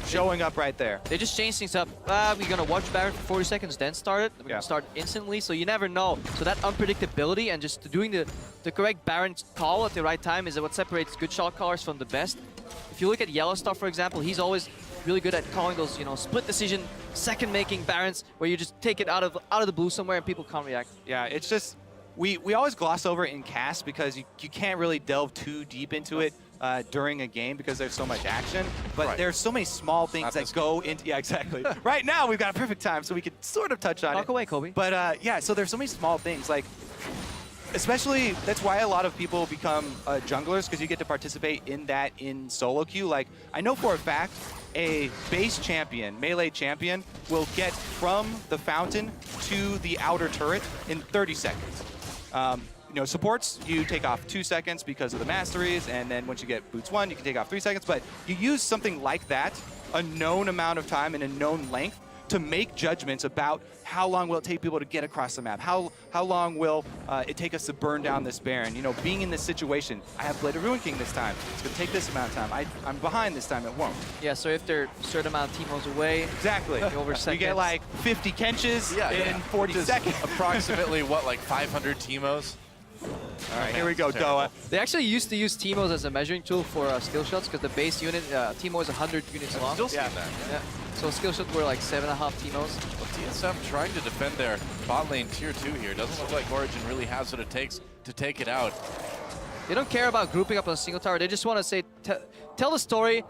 Showing up right there. They just changed things up. We're going to watch Baron for 40 seconds, then start it. We're going to start instantly, so you never know. So that unpredictability and just doing the correct Baron call at the right time is what separates good shot callers from the best. If you look at Yellowstar, for example, he's always really good at calling those, split decision, second-making Barons where you just take it out of the blue somewhere and people can't react. Yeah, it's just... We always gloss over it in cast because you can't really delve too deep into it. during a game because there's so much action, but Right. there's so many small things Not that this go into, yeah, exactly. Right now, we've got a perfect time, so we could sort of touch on Talk it. away, Kobe. But yeah, so there's so many small things, like, especially, that's why a lot of people become junglers, because you get to participate in that in solo queue. Like, I know for a fact, a base champion, melee champion, will get from the fountain to the outer turret in 30 seconds. You know, supports, you take off 2 seconds because of the masteries, and then once you get boots 1, you can take off 3 seconds. But you use something like that, a known amount of time and a known length, to make judgments about how long will it take people to get across the map, how long will it take us to burn down this Baron. You know, being in this situation, I have Blade of Ruin King this time, it's going to take this amount of time. I'm behind this time, it won't. Yeah, so if they're a certain amount of teamos away, Exactly. over You seconds. get like 50 Kenches in 40 Which is seconds. Approximately, what, like 500 Teemos? All right, here we go, Doa. They actually used to use Teemos as a measuring tool for skill shots because the base unit, Teemo is 100 units long. Still seeing that. Yeah. So skill shots were like 7.5 Teemos. Well, TSM trying to defend their bot lane tier 2 here. Doesn't look like Origen really has what it takes to take it out. They don't care about grouping up on a single tower. They just want to say, tell the story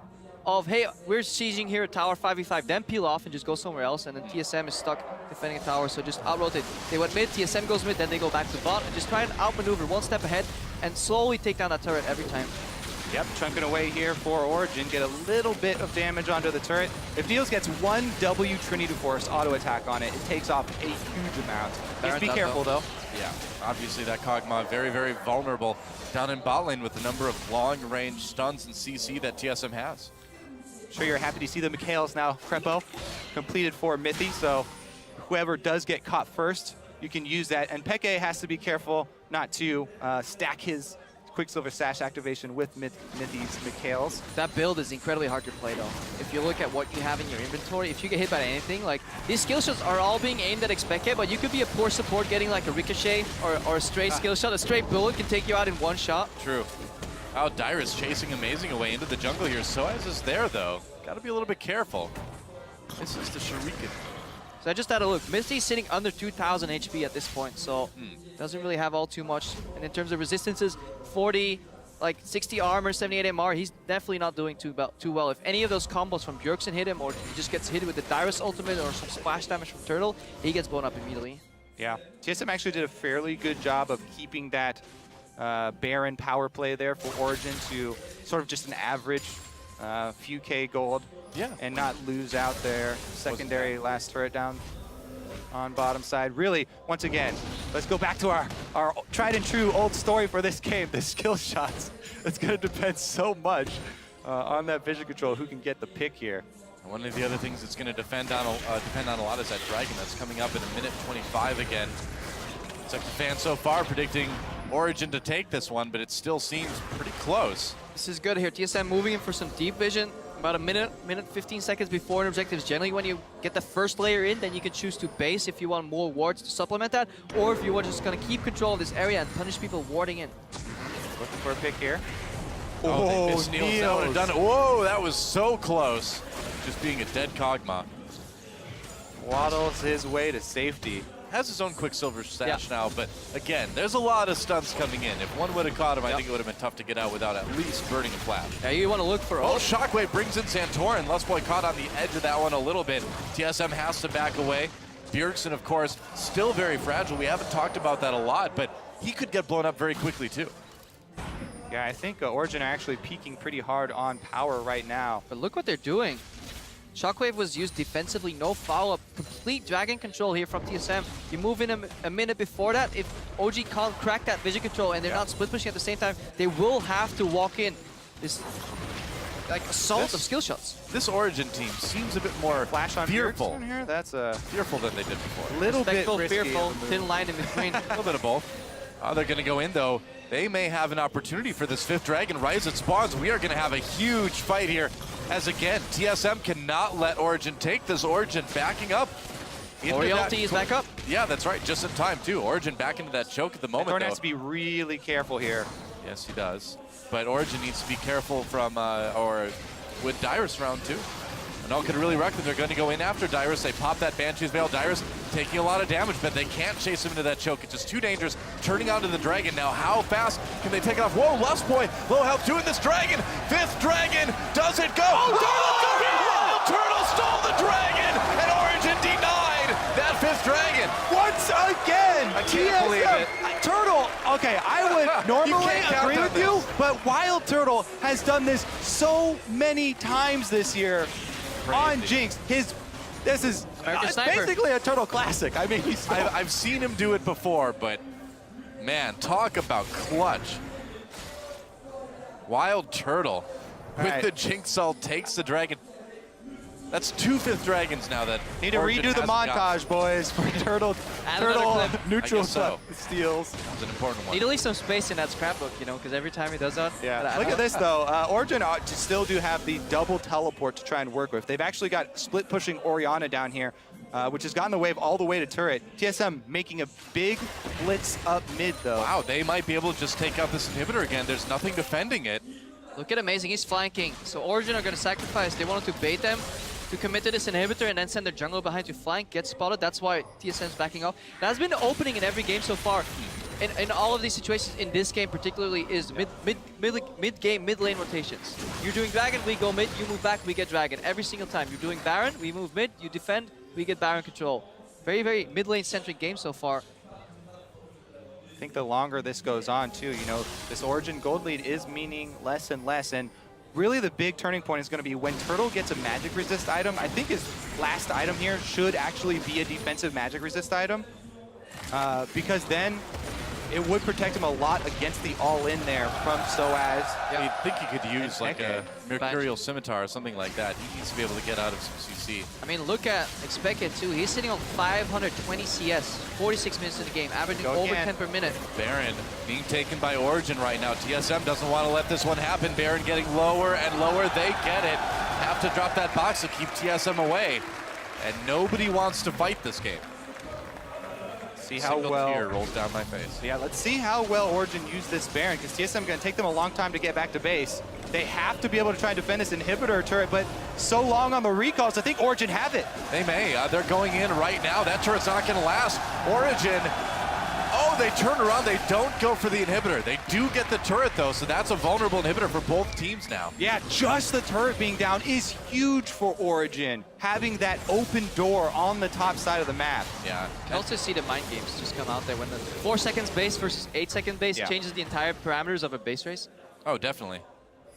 of, hey, we're sieging here at tower 5v5, then peel off and just go somewhere else, and then TSM is stuck defending a tower, so just out-rotate. They went mid, TSM goes mid, then they go back to bot, and just try and outmaneuver one step ahead and slowly take down that turret every time. Yep, chunking away here for Origen. Get a little bit of damage onto the turret. If Deals gets one W Trinity Force auto attack on it, it takes off a huge amount. Just be careful though. Yeah, obviously that Kog'Maw very, very vulnerable down in bot lane with the number of long-range stuns and CC that TSM has. Sure, you're happy to see the Mikhails now, Crepo, completed for Mithy, so whoever does get caught first, you can use that. And Peke has to be careful not to stack his Quicksilver Sash activation with Mithy's Mikhails. That build is incredibly hard to play though. If you look at what you have in your inventory, if you get hit by anything, like these skill shots are all being aimed at Expeke, but you could be a poor support getting like a ricochet or a stray skill shot. A straight bullet can take you out in one shot. True. Oh, Dyrus chasing Amazing away into the jungle here. Soaz is there though. Gotta be a little bit careful. This is the Shuriken. So I just had a look. Misty's sitting under 2,000 HP at this point, so doesn't really have all too much. And in terms of resistances, 40, like 60 armor, 78 MR, he's definitely not doing too well. If any of those combos from Bjergsen hit him, or he just gets hit with the Dyrus ultimate or some splash damage from Turtle, he gets blown up immediately. Yeah, TSM actually did a fairly good job of keeping that Baron power play there for Origen to sort of just an average few K gold. Yeah. And not lose out their secondary last turret down on bottom side. Really, once again, let's go back to our tried and true old story for this game, the skill shots. It's going to depend so much on that vision control, who can get the pick here. And one of the other things that's going to depend on a lot is that Dragon that's coming up in a minute 25 again. It's like the fans so far predicting Origen to take this one, but it still seems pretty close. This is good here. TSM moving in for some deep vision. About a minute 15 seconds before an objective. Generally, when you get the first layer in, then you can choose to base if you want more wards to supplement that, or if you are just going to keep control of this area and punish people warding in. Looking for a pick here. Oh, they missed Niels. That would have done it. Whoa, that was so close. Just being a dead Kog'Maw. Waddles his way to safety. Has his own Quicksilver Sash now, but again, there's a lot of stunts coming in. If one would have caught him, I think it would have been tough to get out without at least burning a flash. Yeah, you want to look for... Oh, Shockwave brings in Santorin. Lustboy caught on the edge of that one a little bit. TSM has to back away. Bjergsen, of course, still very fragile. We haven't talked about that a lot, but he could get blown up very quickly too. Yeah, I think Origen are actually peaking pretty hard on power right now. But look what they're doing. Shockwave was used defensively, no follow-up, complete dragon control here from TSM. You move in a minute before that. If OG can't crack that vision control and they're not split pushing at the same time, they will have to walk in this like assault of skill shots. This Origen team seems a bit more Flash on fearful. Bjergsen here. That's fearful than they did before. Little bit Respectful, risky fearful, thin line in between. A little bit of both. They're going to go in though. They may have an opportunity for this fifth dragon. Rise it spawns. We are going to have a huge fight here. As again, TSM cannot let Origen take this. Origen backing up. Orielty is back up. Yeah, that's right. Just in time too. Origen back into that choke at the moment. Thorn has to be really careful here. Yes, he does. But Origen needs to be careful from, or with Dyrus round 2. No could really wreck them. They're going to go in after Dyrus. They pop that Banshee's Veil. Dyrus taking a lot of damage, but they can't chase him into that choke. It's just too dangerous. Turning onto the Dragon. Now, how fast can they take it off? Whoa, Lust Boy, low health doing this Dragon. 5th Dragon, does it go? Oh, Turtle stole the Dragon, and Origen denied that 5th Dragon. Once again, I can't believe it. Turtle, okay, I would normally agree with you, but Wild Turtle has done this so many times this year on Jinx. This is basically a Turtle classic. I mean, I've seen him do it before, but man, talk about clutch. Wild Turtle with the Jinx ult takes the Dragon. That's 2 5th Dragons now that need to redo the montage, boys, for Turtle neutral steals. It's an important one. Need to leave some space in that scrapbook, you know, because every time he does that. Yeah. Look at this though. Origen still do have the double teleport to try and work with. They've actually got split pushing Orianna down here, which has gotten the wave all the way to turret. TSM making a big blitz up mid though. Wow, they might be able to just take out this inhibitor again. There's nothing defending it. Look at Amazing, he's flanking. So Origen are going to sacrifice. They wanted to bait them to commit to this inhibitor and then send their jungle behind to flank, get spotted. That's why TSM's backing off. That's been the opening in every game so far. In all of these situations, in this game particularly, is mid-game, mid-lane rotations. You're doing Dragon, we go mid, you move back, we get Dragon. Every single time. You're doing Baron, we move mid, you defend, we get Baron control. Very, very mid-lane centric game so far. I think the longer this goes on too, you know, this Origen gold lead is meaning less and less, and really the big turning point is going to be when Turtle gets a magic resist item. I think his last item here should actually be a defensive magic resist item, because then it would protect him a lot against the all-in there from Soaz. I think he could use like a Mercurial Scimitar or something like that. He needs to be able to get out of some CC. I mean, look at Expected too. He's sitting on 520 CS, 46 minutes in the game, averaging over 10 per minute. Baron being taken by Origen right now. TSM doesn't want to let this one happen. Baron getting lower and lower. They get it. Have to drop that box to keep TSM away. And nobody wants to fight this game. See how well tear rolls down my face. Yeah, let's see how well Origen used this Baron, because TSM going to take them a long time to get back to base. They have to be able to try and defend this inhibitor turret, but so long on the recalls, I think Origen have it. They may. They're going in right now. That turret's not going to last. Origen, oh, they turn around. They don't go for the inhibitor. They do get the turret, though, so that's a vulnerable inhibitor for both teams now. Yeah, just the turret being down is huge for Origen, having that open door on the top side of the map. Yeah. You can also see the mind games just come out there when the 4 seconds base versus 8 second base changes the entire parameters of a base race. Oh, definitely.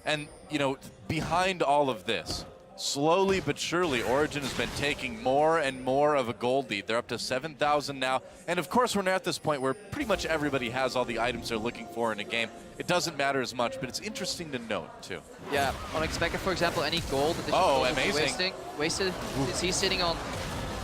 And, you know, behind all of this, slowly but surely, Origen has been taking more and more of a gold lead. They're up to 7,000 now. And of course, we're now at this point where pretty much everybody has all the items they're looking for in a game. It doesn't matter as much, but it's interesting to note, too. Yeah, on Expected, for example, any gold that wasted. He's sitting on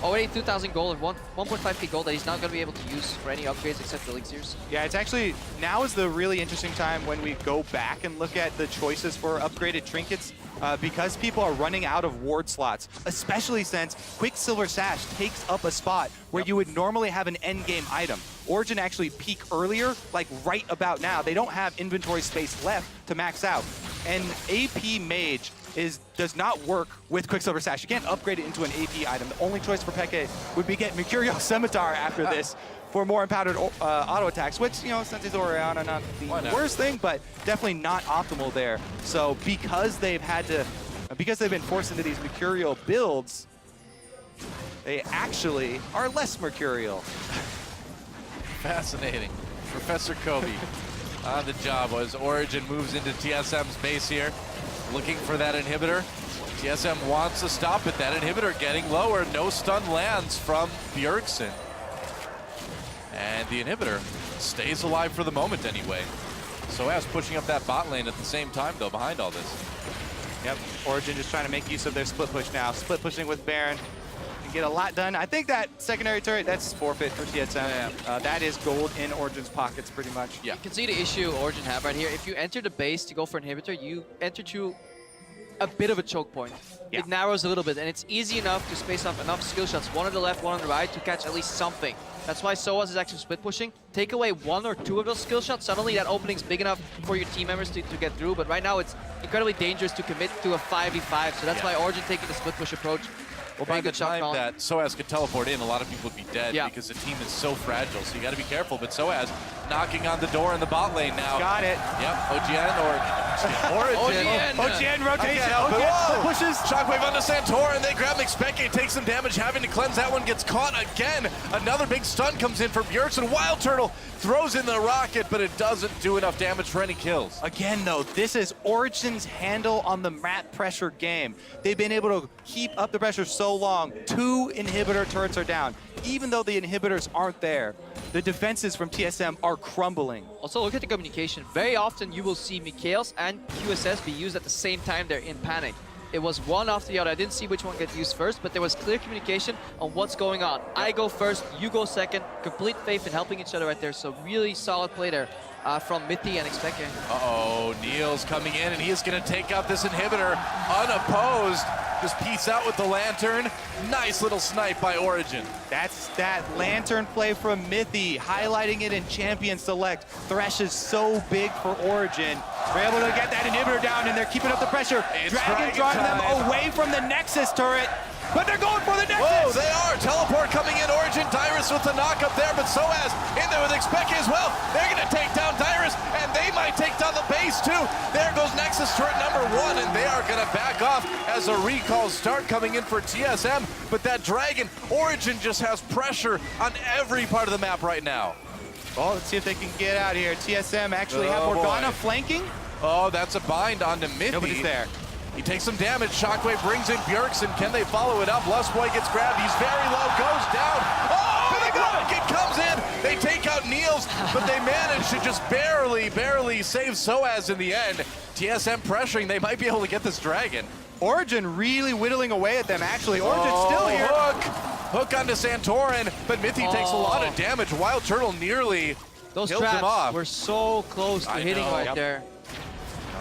already 2,000 gold and 1.5k gold that he's not going to be able to use for any upgrades except elixirs. Yeah, it's actually, now is the really interesting time when we go back and look at the choices for upgraded trinkets, because people are running out of ward slots, especially since Quicksilver Sash takes up a spot where you would normally have an endgame item. Origen actually peak earlier, like right about now. They don't have inventory space left to max out. And AP Mage does not work with Quicksilver Sash. You can't upgrade it into an AP item. The only choice for Peke would be get Mercurial Scimitar after this for more empowered auto attacks, which, you know, since he's Orianna, not the worst thing, but definitely not optimal there. So because they've been forced into these Mercurial builds, they actually are less Mercurial. Fascinating. Professor Kobe on the job as Origen moves into TSM's base here, looking for that inhibitor. TSM wants to stop it. That inhibitor getting lower. No stun lands from Bjergsen. And the inhibitor stays alive for the moment anyway. Soaz pushing up that bot lane at the same time, though, behind all this. Yep, Origen just trying to make use of their split push now. Split pushing with Baron. Get a lot done. I think that secondary turret, that's forfeit for TSM. That is gold in Origen's pockets pretty much. Yeah. You can see the issue Origen have right here. If you enter the base to go for inhibitor, you enter through a bit of a choke point. Yeah. It narrows a little bit, and it's easy enough to space off enough skill shots, one on the left, one on the right, to catch at least something. That's why SOAS is actually split pushing. Take away 1 or 2 of those skill shots, suddenly that opening's big enough for your team members to get through. But right now, it's incredibly dangerous to commit to a 5v5, so that's why Origen taking the split push approach. Well, Very by the good shot time calling. that SOAS could teleport in, a lot of people would be dead Yeah. because the team is so fragile. So you got to be careful. But SOAS knocking on the door in the bot lane now. Got it. Yep, Origen. Ojian rotation. Whoa! Pushes. Shockwave onto Santorin. They grab McSpecke, takes some damage, having to cleanse that one, gets caught again. Another big stun comes in for Bjergsen. Wild Turtle throws in the rocket, but it doesn't do enough damage for any kills. Again, though, this is Origen's handle on the map pressure game. They've been able to keep up the pressure so long. 2 inhibitor turrets are down. Even though the inhibitors aren't there, the defenses from TSM are crumbling. Also, look at the communication. Very often you will see Mikhails and QSS be used at the same time. They're in panic. It was one after the other. I didn't see which one get used first, but there was clear communication on what's going on. I go first, you go second. Complete faith in helping each other right there. So really solid play there from Mithy and Expecke. Uh-oh, Neil's coming in, and he is going to take out this inhibitor unopposed. Just peace out with the Lantern. Nice little snipe by Origen. That's that Lantern play from Mithy, highlighting it in Champion Select. Thresh is so big for Origen. They're able to get that inhibitor down, and they're keeping up the pressure. It's Dragon Dragon drawing them time. away from the Nexus turret, but they're going for the Nexus! Whoa, they are. Teleport coming in. Origen, Dyrus with the knock up there, but SOAS in there with Expecke as well. They're going to take down Dyrus, and they might take down the base too. There goes Nexus turret number 1, and they are going to back off as a recall start coming in for TSM. But that Dragon, Origen just has pressure on every part of the map right now. Well, let's see if they can get out here. TSM actually have Oh, Morgana boy. flanking. Oh, that's a bind onto Mithy. Nobody's there. He takes some damage. Shockwave brings in Bjergsen. Can they follow it up? Lustboy gets grabbed. He's very low, goes down. Oh, big rocket comes in. They take out Niels, but they manage to just barely save SOAS in the end. TSM pressuring. They might be able to get this Dragon. Origen really whittling away at them, actually. Origen's still here. Hook onto Santorin, but Mithy takes a lot of damage. Wild Turtle nearly Those kills him traps off. were so close to I hitting know. right Yep. there.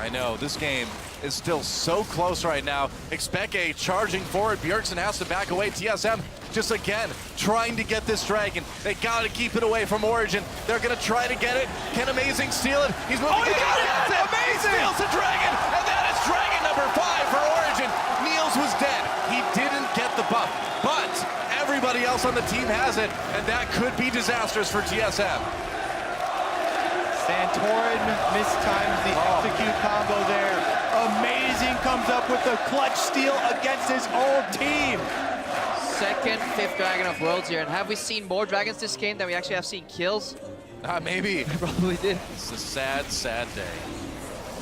I know, this game is still so close right now. Expecke charging forward. Bjergsen has to back away. TSM just again trying to get this Dragon. They got to keep it away from Origen. They're going to try to get it. Can Amazing steal it? He's moving. Oh, he got it! Amazing! He steals the Dragon, and that is Dragon number 5 for Origen. Niels was dead. He didn't get the buff, but everybody else on the team has it, and that could be disastrous for TSM. Santorin mistimes the execute combo there. Amazing comes up with the clutch steal against his own team. Second, 5th Dragon of Worlds here. And have we seen more Dragons this game than we actually have seen kills? Maybe. Probably did. It's a sad, sad day.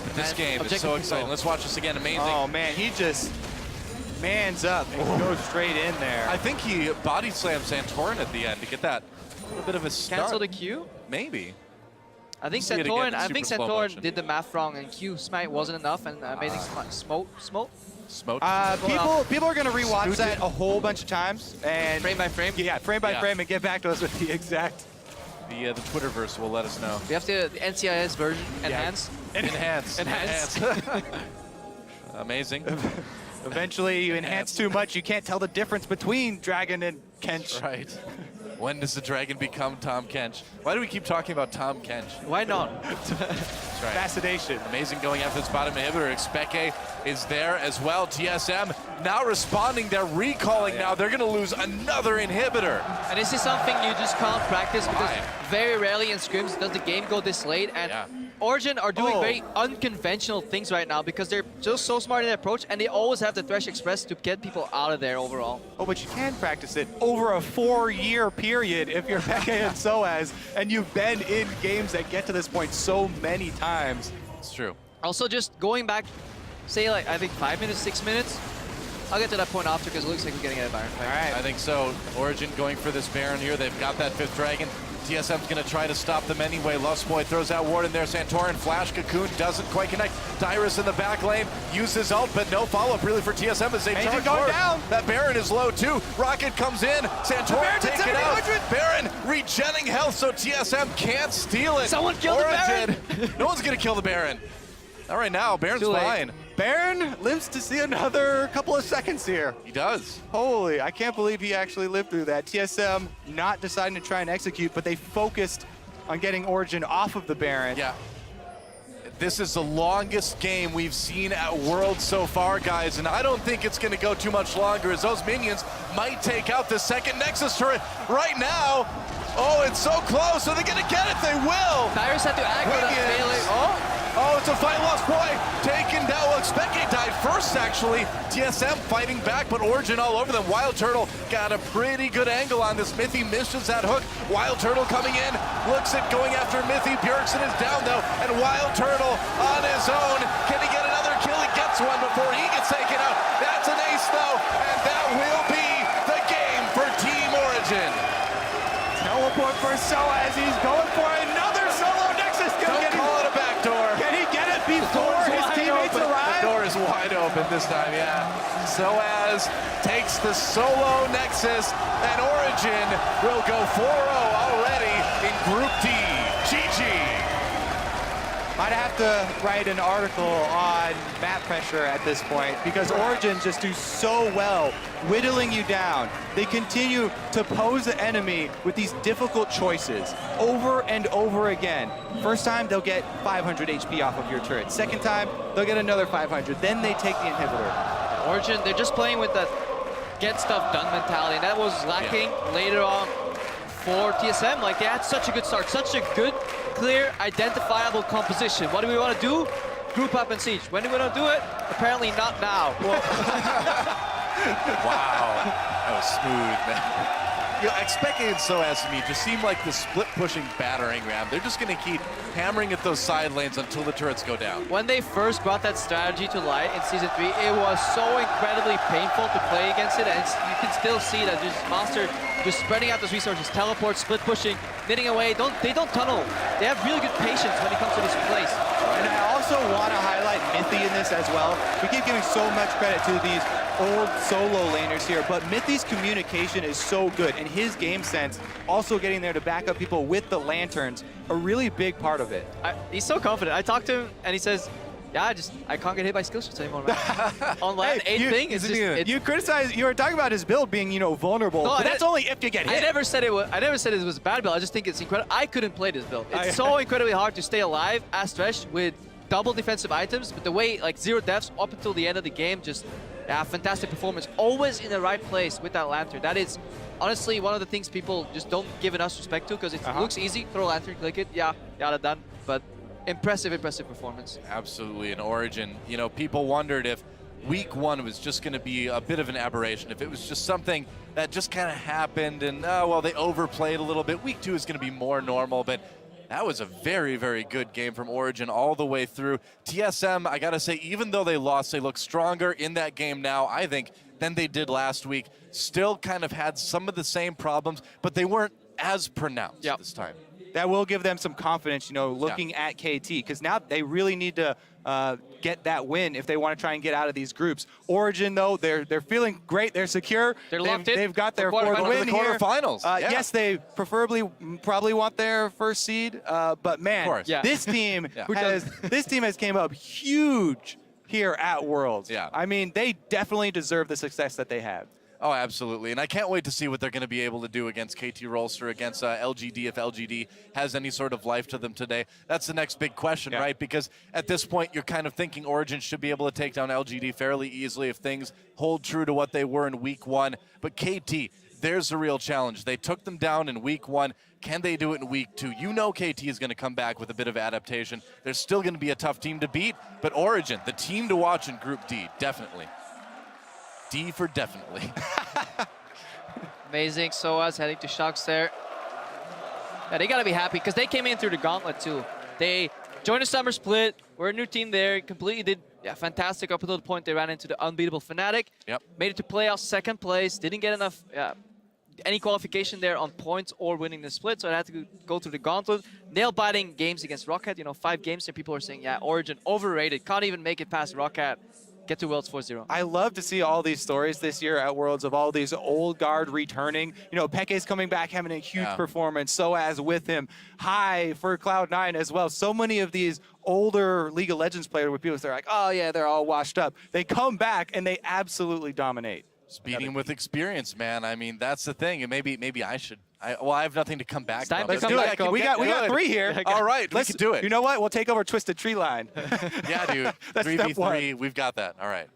But this And game is objective so control. exciting. Let's watch this again. Amazing. Oh man, he just mans up and goes straight in there. I think he body slammed Santorin at the end to get that little bit of a start. Cancel the Q? Maybe. I think See it again Santorin, in I think super slow Santorin motion. did the math wrong, and Q smite wasn't enough, and Amazing smoke. Smoke. People are gonna rewatch that a whole bunch of times and Frame by frame. Yeah, frame by Yeah. frame, and get back to us with the exact. The Twitterverse will let us know. We have the NCIS version enhanced. Enhance. Enhance. Amazing. Eventually, you enhance too much, you can't tell the difference between Dragon and Kench. Right. When does the Dragon become Tom Kench? Why do we keep talking about Tom Kench? Why not? That's right. Fascination. Amazing going after this bottom inhibitor. Expecke is there as well. TSM now responding. They're recalling now. They're going to lose another inhibitor. And this is something you just can't practice because Why? very rarely in scrims does the game go this late. And Origen are doing very unconventional things right now because they're just so smart in their approach, and they always have the Thresh Express to get people out of there overall. Oh, but you can practice it over a 4-year period if you're Peke and SOAS, and you've been in games that get to this point so many times. It's true. Also, just going back, say like, I think 5 minutes, 6 minutes. I'll get to that point after because it looks like we're getting a Baron fight. All right. I think so. Origen going for this Baron here. They've got that 5th Dragon. TSM's going to try to stop them anyway. Lustboy throws out Ward in there. Santorin flash cocoon doesn't quite connect. Dyrus in the back lane uses ult, but no follow-up really for TSM as they Amazing charge going forward. down. That Baron is low too. Rocket comes in. Santorin Baron's at taken out. 700. Baron regenning health, so TSM can't steal it. Someone kill the Origen. No one's going to kill the Baron. Not right now. Baron's Too late. fine. Baron lives to see another couple of seconds here. He does. Holy, I can't believe he actually lived through that. TSM not deciding to try and execute, but they focused on getting Origen off of the Baron. Yeah. This is the longest game we've seen at Worlds so far, guys, and I don't think it's going to go too much longer as those minions might take out the second Nexus turret right now. Oh, it's so close. Are they going to get it? They will. Dyrus had to aggro that melee. Oh, it's a fight lost point. Taken down. Well, Expectate died first, actually. TSM fighting back, but Origen all over them. Wild Turtle got a pretty good angle on this. Mithy misses that hook. Wild Turtle coming in. Looks at going after Mithy. Bjergsen is down, though. And Wild Turtle on his own. Can he get another kill? He gets one before he gets taken out. That's an ace, though. And that will be the game for Team Origen. Teleport for Soaz. He's going for another solo Nexus. Don't call it a backdoor. Can he get it before his teammates arrive? The door is wide open this time, yeah. Soaz takes the solo Nexus, and Origen will go 4-0 already in Group D. GG. Might have to write an article on map pressure at this point because Origen just do so well whittling you down. They continue to pose the enemy with these difficult choices over and over again. First time, they'll get 500 HP off of your turret. Second time, they'll get another 500. Then they take the inhibitor. Origen, they're just playing with that get stuff done mentality, and that was lacking later on for TSM. Like, they had such a good start, such a good, clear, identifiable composition. What do we want to do? Group up and siege. When do we want to do it? Apparently not now. Wow, that was smooth, man. You know, Expected Soaz to me just seemed like the split-pushing battering ram. They're just going to keep hammering at those side lanes until the turrets go down. When they first brought that strategy to light in Season 3, it was so incredibly painful to play against it, and you can still see that just Monster just spreading out those resources, teleport, split pushing, knitting away. They don't tunnel. They have really good patience when it comes to this place. And I also want to highlight Mithy in this as well. We keep giving so much credit to these old solo laners here, but Mithy's communication is so good, and his game sense, also getting there to back up people with the lanterns, a really big part of it. He's so confident. I talked to him, and he says, yeah, I can't get hit by skill shots anymore, man. On land, thing is just... You criticize, you were talking about his build being, you know, vulnerable, no, but that's only if you get hit. I never said it was a bad build. I just think it's incredible. I couldn't play this build. It's so incredibly hard to stay alive as Thresh with double defensive items, but the way, like, 0 deaths up until the end of the game, just, yeah, fantastic performance. Always in the right place with that lantern. That is honestly one of the things people just don't give enough respect to, because it looks easy. Throw a lantern, click it, yeah, done. But impressive performance. Absolutely. In Origen, you know, people wondered if week 1 was just going to be a bit of an aberration, if it was just something that just kind of happened and, well, they overplayed a little bit. Week 2 is going to be more normal, but that was a very, very good game from Origen all the way through. TSM, I got to say, even though they lost, they look stronger in that game now, I think, than they did last week. Still kind of had some of the same problems, but they weren't as pronounced this time. That will give them some confidence, you know, looking at KT, because now they really need to get that win if they want to try and get out of these groups. Origen, though, they're feeling great. They're secure. They've got their fourth win here. Quarterfinals. Yes, they probably want their first seed, but man, this team has came up huge here at Worlds. Yeah. I mean, they definitely deserve the success that they have. Oh, absolutely. And I can't wait to see what they're going to be able to do against KT Rolster, against LGD, if LGD has any sort of life to them today. That's the next big question, right? Because at this point, you're kind of thinking Origen should be able to take down LGD fairly easily if things hold true to what they were in week 1. But KT, there's the real challenge. They took them down in week 1. Can they do it in week 2? You know KT is going to come back with a bit of adaptation. They're still going to be a tough team to beat, but Origen, the team to watch in Group D, definitely. D for definitely. Amazing. Soaz heading to Shocks there. Yeah, they got to be happy because they came in through the gauntlet too. They joined the summer split. We're a new team there. Completely did fantastic up until the point they ran into the unbeatable Fnatic. Yep. Made it to playoffs, second place. Didn't get enough any qualification there on points or winning the split, so I had to go through the gauntlet. Nail-biting games against Rocket. You know, 5 games and people are saying, yeah, Origen overrated. Can't even make it past Rocket. Get to Worlds 4-0. I love to see all these stories this year at Worlds of all these old guard returning. You know, Peke's coming back, having a huge performance. Soaz with him. High for Cloud9 as well. So many of these older League of Legends player where people are like, oh yeah, they're all washed up. They come back and they absolutely dominate. Speeding with experience, man. I mean, that's the thing. And maybe I should. Well, I have nothing to come back It's time from. to come Let's do back. it. We got 3 here. All right, Let's we can do it. You know what? We'll take over Twisted Tree Line. Yeah, dude. That's 3v3. step 1. We've got that. All right.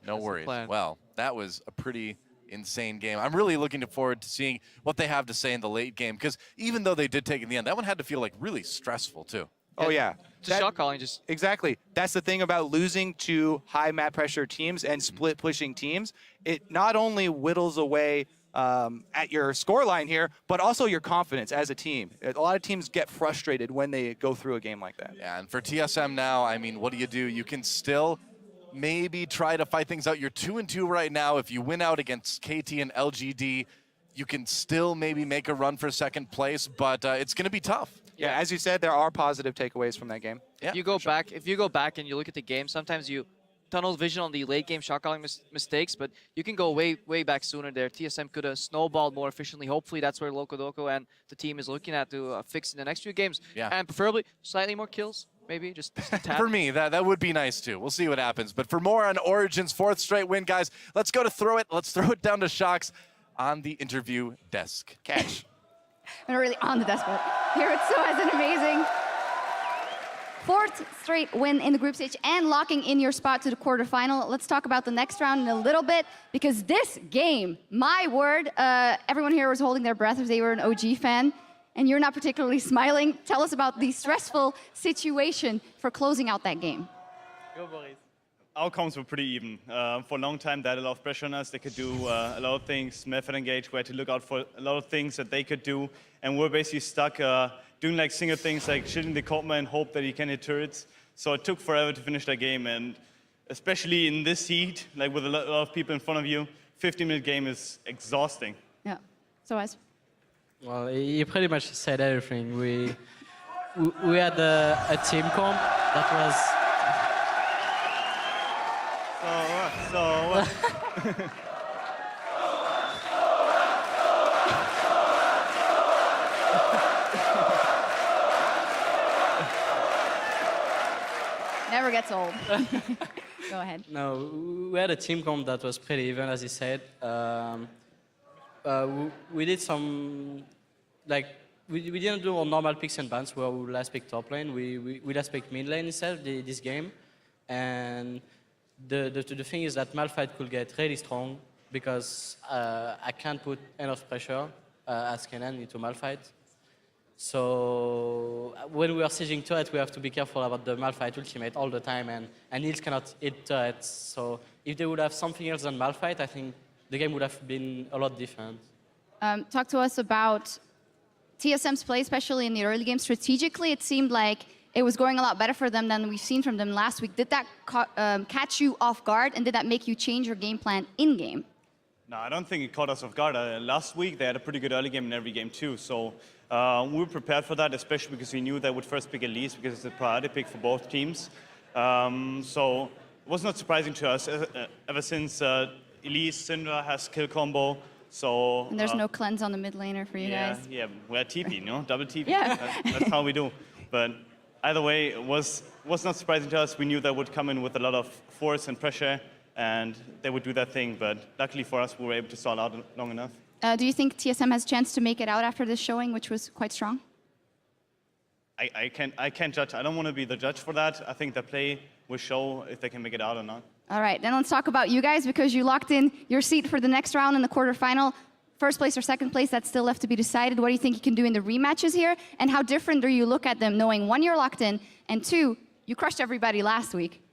No worries. plan. Well, that was a pretty insane game. I'm really looking forward to seeing what they have to say in the late game, because even though they did take it in the end, that one had to feel like really stressful too. Oh yeah. Just shot calling, just Exactly. That's the thing about losing to high map pressure teams and split pushing teams. It not only whittles away at your score line here, but also your confidence as a team. A lot of teams get frustrated when they go through a game like that. Yeah, and for TSM now, I mean, what do? You can still maybe try to fight things out. You're 2-2 right now. If you win out against KT and LGD, you can still maybe make a run for second place, but it's going to be tough. Yeah, as you said, there are positive takeaways from that game. Yeah, if you go back and you look at the game, sometimes you tunnel vision on the late game shot calling mistakes, but you can go way back sooner there. TSM could have snowballed more efficiently. Hopefully that's where Loco and the team is looking at to fix in the next few games. Yeah. And preferably slightly more kills, maybe just a tad. For me, that would be nice too. We'll see what happens. But for more on Origen's 4th straight win, guys, let's go to throw it. Let's throw it down to Shox on the interview desk. Catch. I'm not really on the desk, but here it so has an amazing 4th straight win in the group stage and locking in your spot to the quarterfinal. Let's talk about the next round in a little bit, because this game, my word, everyone here was holding their breath if they were an OG fan, and you're not particularly smiling. Tell us about the stressful situation for closing out that game. Outcomes were pretty even. For a long time, they had a lot of pressure on us. They could do a lot of things. Method engage, we had to look out for a lot of things that they could do. And we're basically stuck doing like single things like shooting the Cobra and hope that he can hit turrets. So it took forever to finish that game. And especially in this heat, like with a lot of people in front of you, 15-minute game is exhausting. Yeah. So as. Well, he pretty much said everything. We had a team comp that was. Never gets old. Go ahead. No, we had a team comp that was pretty even, as he said. We did some, like, we didn't do our normal picks and bans where we last pick top lane. We last pick mid lane instead this game. And the thing is that Malphite could get really strong because I can't put enough pressure as Kenan into Malphite. So when we are sieging turret, we have to be careful about the Malphite ultimate all the time, and heals cannot hit turrets. So if they would have something else than Malphite, I think the game would have been a lot different. Talk to us about TSM's play, especially in the early game. Strategically, it seemed like it was going a lot better for them than we've seen from them last week. Did that catch you off guard, and did that make you change your game plan in-game? No, I don't think it caught us off guard. Last week, they had a pretty good early game in every game, too. So we were prepared for that, especially because we knew they would first pick Elise, because it's a priority pick for both teams. So it was not surprising to us, ever since Elise, Syndra has kill combo. So And there's no cleanse on the mid laner for you guys. Yeah, we're TP, you know, double TP. Yeah. That's how we do. But either way, it was not surprising to us. We knew they would come in with a lot of force and pressure, and they would do that thing. But luckily for us, we were able to stall out long enough. Do you think TSM has a chance to make it out after this showing, which was quite strong? I can't judge. I don't want to be the judge for that. I think the play will show if they can make it out or not. All right, then let's talk about you guys, because you locked in your seat for the next round in the quarterfinal. First place or second place, that's still left to be decided. What do you think you can do in the rematches here? And how different do you look at them, knowing one, you're locked in, and two, you crushed everybody last week?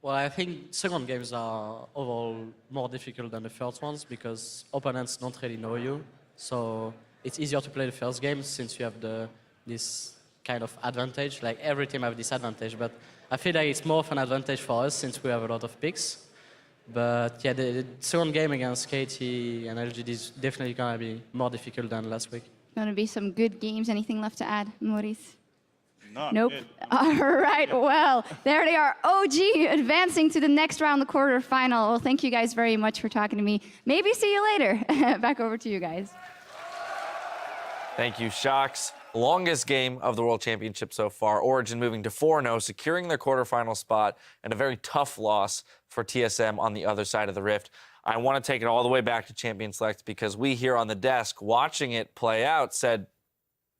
Well, I think second games are overall more difficult than the first ones because opponents don't really know you. So it's easier to play the first game since you have this kind of advantage. Like every team have this advantage, but I feel like it's more of an advantage for us since we have a lot of picks. But yeah, the second game against KT and LGD is definitely going to be more difficult than last week. Going to be some good games. Anything left to add, Maurice? No, nope. good. All right, well, there they are. OG advancing to the next round, the quarterfinal. Well, thank you guys very much for talking to me. Maybe see you later. Back over to you guys. Thank you, Shox. longest game of the World Championship so far. Origen moving to 4-0, securing their quarterfinal spot, and a very tough loss for TSM on the other side of the rift. I want to take it all the way back to Champion Select because we here on the desk, watching it play out, said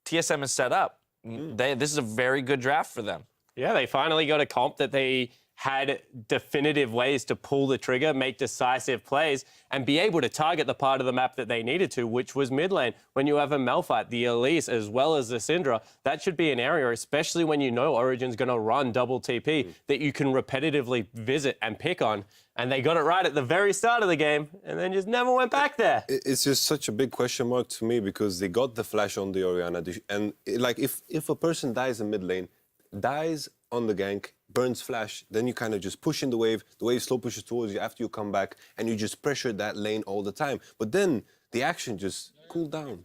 TSM is set up. This is a very good draft for them. Yeah, they finally got a comp that they had definitive ways to pull the trigger, make decisive plays, and be able to target the part of the map that they needed to, which was mid lane. When you have a Malphite, the Elise, as well as the Syndra, that should be an area, especially when you know Origen's going to run double TP, that you can repetitively visit and pick on. And they got it right at the very start of the game, and then just never went back there. It's just such a big question mark to me because they got the flash on the Orianna. And like if a person dies in mid lane, dies on the gank, burns flash, then you kind of just push in the wave slow pushes towards you after you come back, and you just pressure that lane all the time. But then the action just cooled down.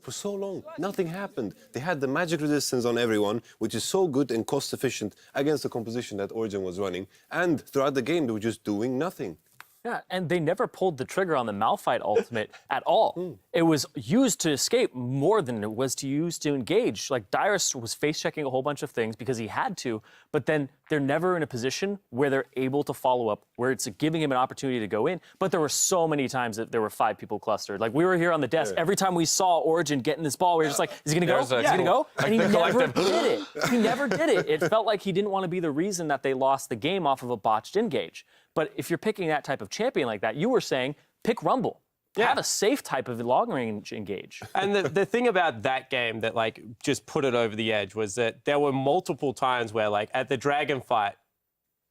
For so long, nothing happened. They had the magic resistance on everyone, which is so good and cost efficient against the composition that Origen was running. And throughout the game, they were just doing nothing. Yeah, and they never pulled the trigger on the Malphite ultimate at all. It was used to escape more than it was to use to engage. Like, Dyrus was face-checking a whole bunch of things because he had to, but then they're never in a position where they're able to follow up, where it's giving him an opportunity to go in. But there were so many times that there were 5 people clustered. Like, we were here on the desk. Every time we saw Origen getting this ball, we were just like, is he going to go? Is he going to go? And he never did it. He never did it. It felt like he didn't want to be the reason that they lost the game off of a botched engage. But if you're picking that type of champion like that, you were saying, pick Rumble. Yeah. Have a safe type of long-range engage. And the thing about that game that, like, just put it over the edge was that there were multiple times where, like, at the Dragon fight,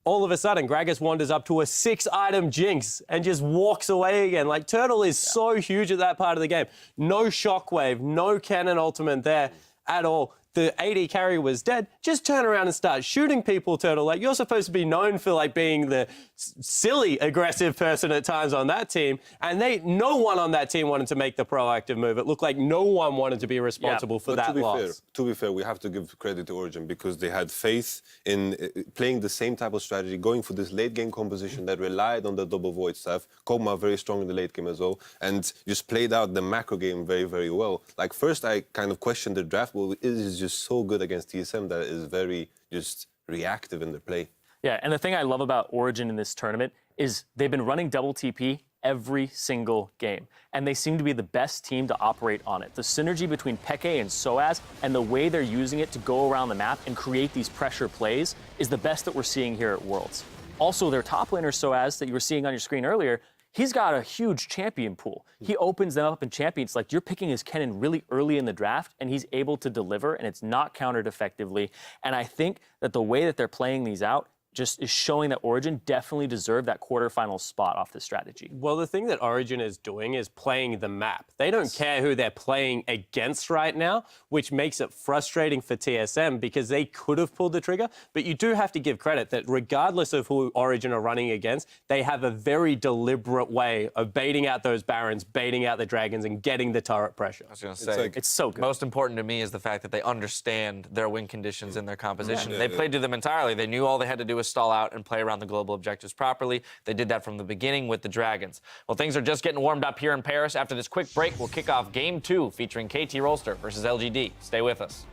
all of a sudden, Gragas wanders up to a 6-item Jinx and just walks away again. Like, Turtle is so huge at that part of the game. No Shockwave, no Cannon Ultimate there at all. The AD carry was dead. Just turn around and start shooting people, Turtle. Like, you're supposed to be known for, like, being the silly, aggressive person at times on that team. And no one on that team wanted to make the proactive move. It looked like no one wanted to be responsible for that loss. To be fair, we have to give credit to Origen because they had faith in playing the same type of strategy, going for this late-game composition that relied on the double void staff. Kog'Maw very strong in the late game as well, and just played out the macro game very, very well. Like, first I kind of questioned the draft, but it is just so good against TSM that it is very just reactive in their play. Yeah, and the thing I love about Origen in this tournament is they've been running double TP every single game, and they seem to be the best team to operate on it. The synergy between Peke and Soaz and the way they're using it to go around the map and create these pressure plays is the best that we're seeing here at Worlds. Also, their top laner Soaz that you were seeing on your screen earlier, he's got a huge champion pool. He opens them up in champions. Like, you're picking his Kennen really early in the draft, and he's able to deliver, and it's not countered effectively. And I think that the way that they're playing these out just is showing that Origen definitely deserved that quarterfinal spot off the strategy. Well, the thing that Origen is doing is playing the map. They don't care who they're playing against right now, which makes it frustrating for TSM because they could have pulled the trigger. But you do have to give credit that regardless of who Origen are running against, they have a very deliberate way of baiting out those Barons, baiting out the Dragons, and getting the turret pressure. I was going to say, it's so good. Most important to me is the fact that they understand their win conditions in their composition. They played to them entirely. They knew all they had to do was stall out and play around the global objectives properly. They did that from the beginning with the Dragons. Well, things are just getting warmed up here in Paris. After this quick break, we'll kick off Game 2 featuring KT Rolster versus LGD. Stay with us.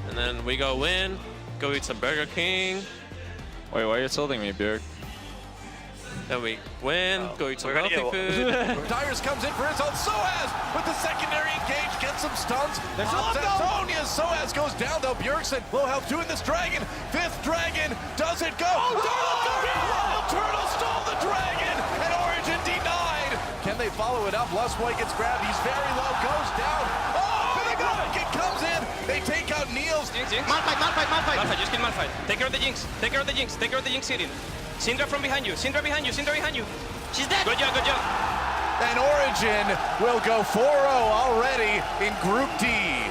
And then we go in, go eat some Burger King. Wait, why are you insulting me, Björk? Then we win, go eat some healthy food. Dyrus comes in for his own Soaz with the secondary engage, gets some stuns. There's Antonia. Soaz goes down though. Bjergsen, low health doing this dragon. 5th dragon, does it go? Turtle stole the dragon, and Origen denied. Can they follow it up? Lustboy gets grabbed. He's very low, goes down. Oh, big rocket comes in. They take out Niels. Malphite, just kill Malphite. Take care of the Jinx. Take care of the Jinx. Take care of the Jinx hitting. Syndra from behind you. Syndra behind you. Syndra behind you. She's dead. Good job. Good job. And Origen will go 4-0 already in Group D.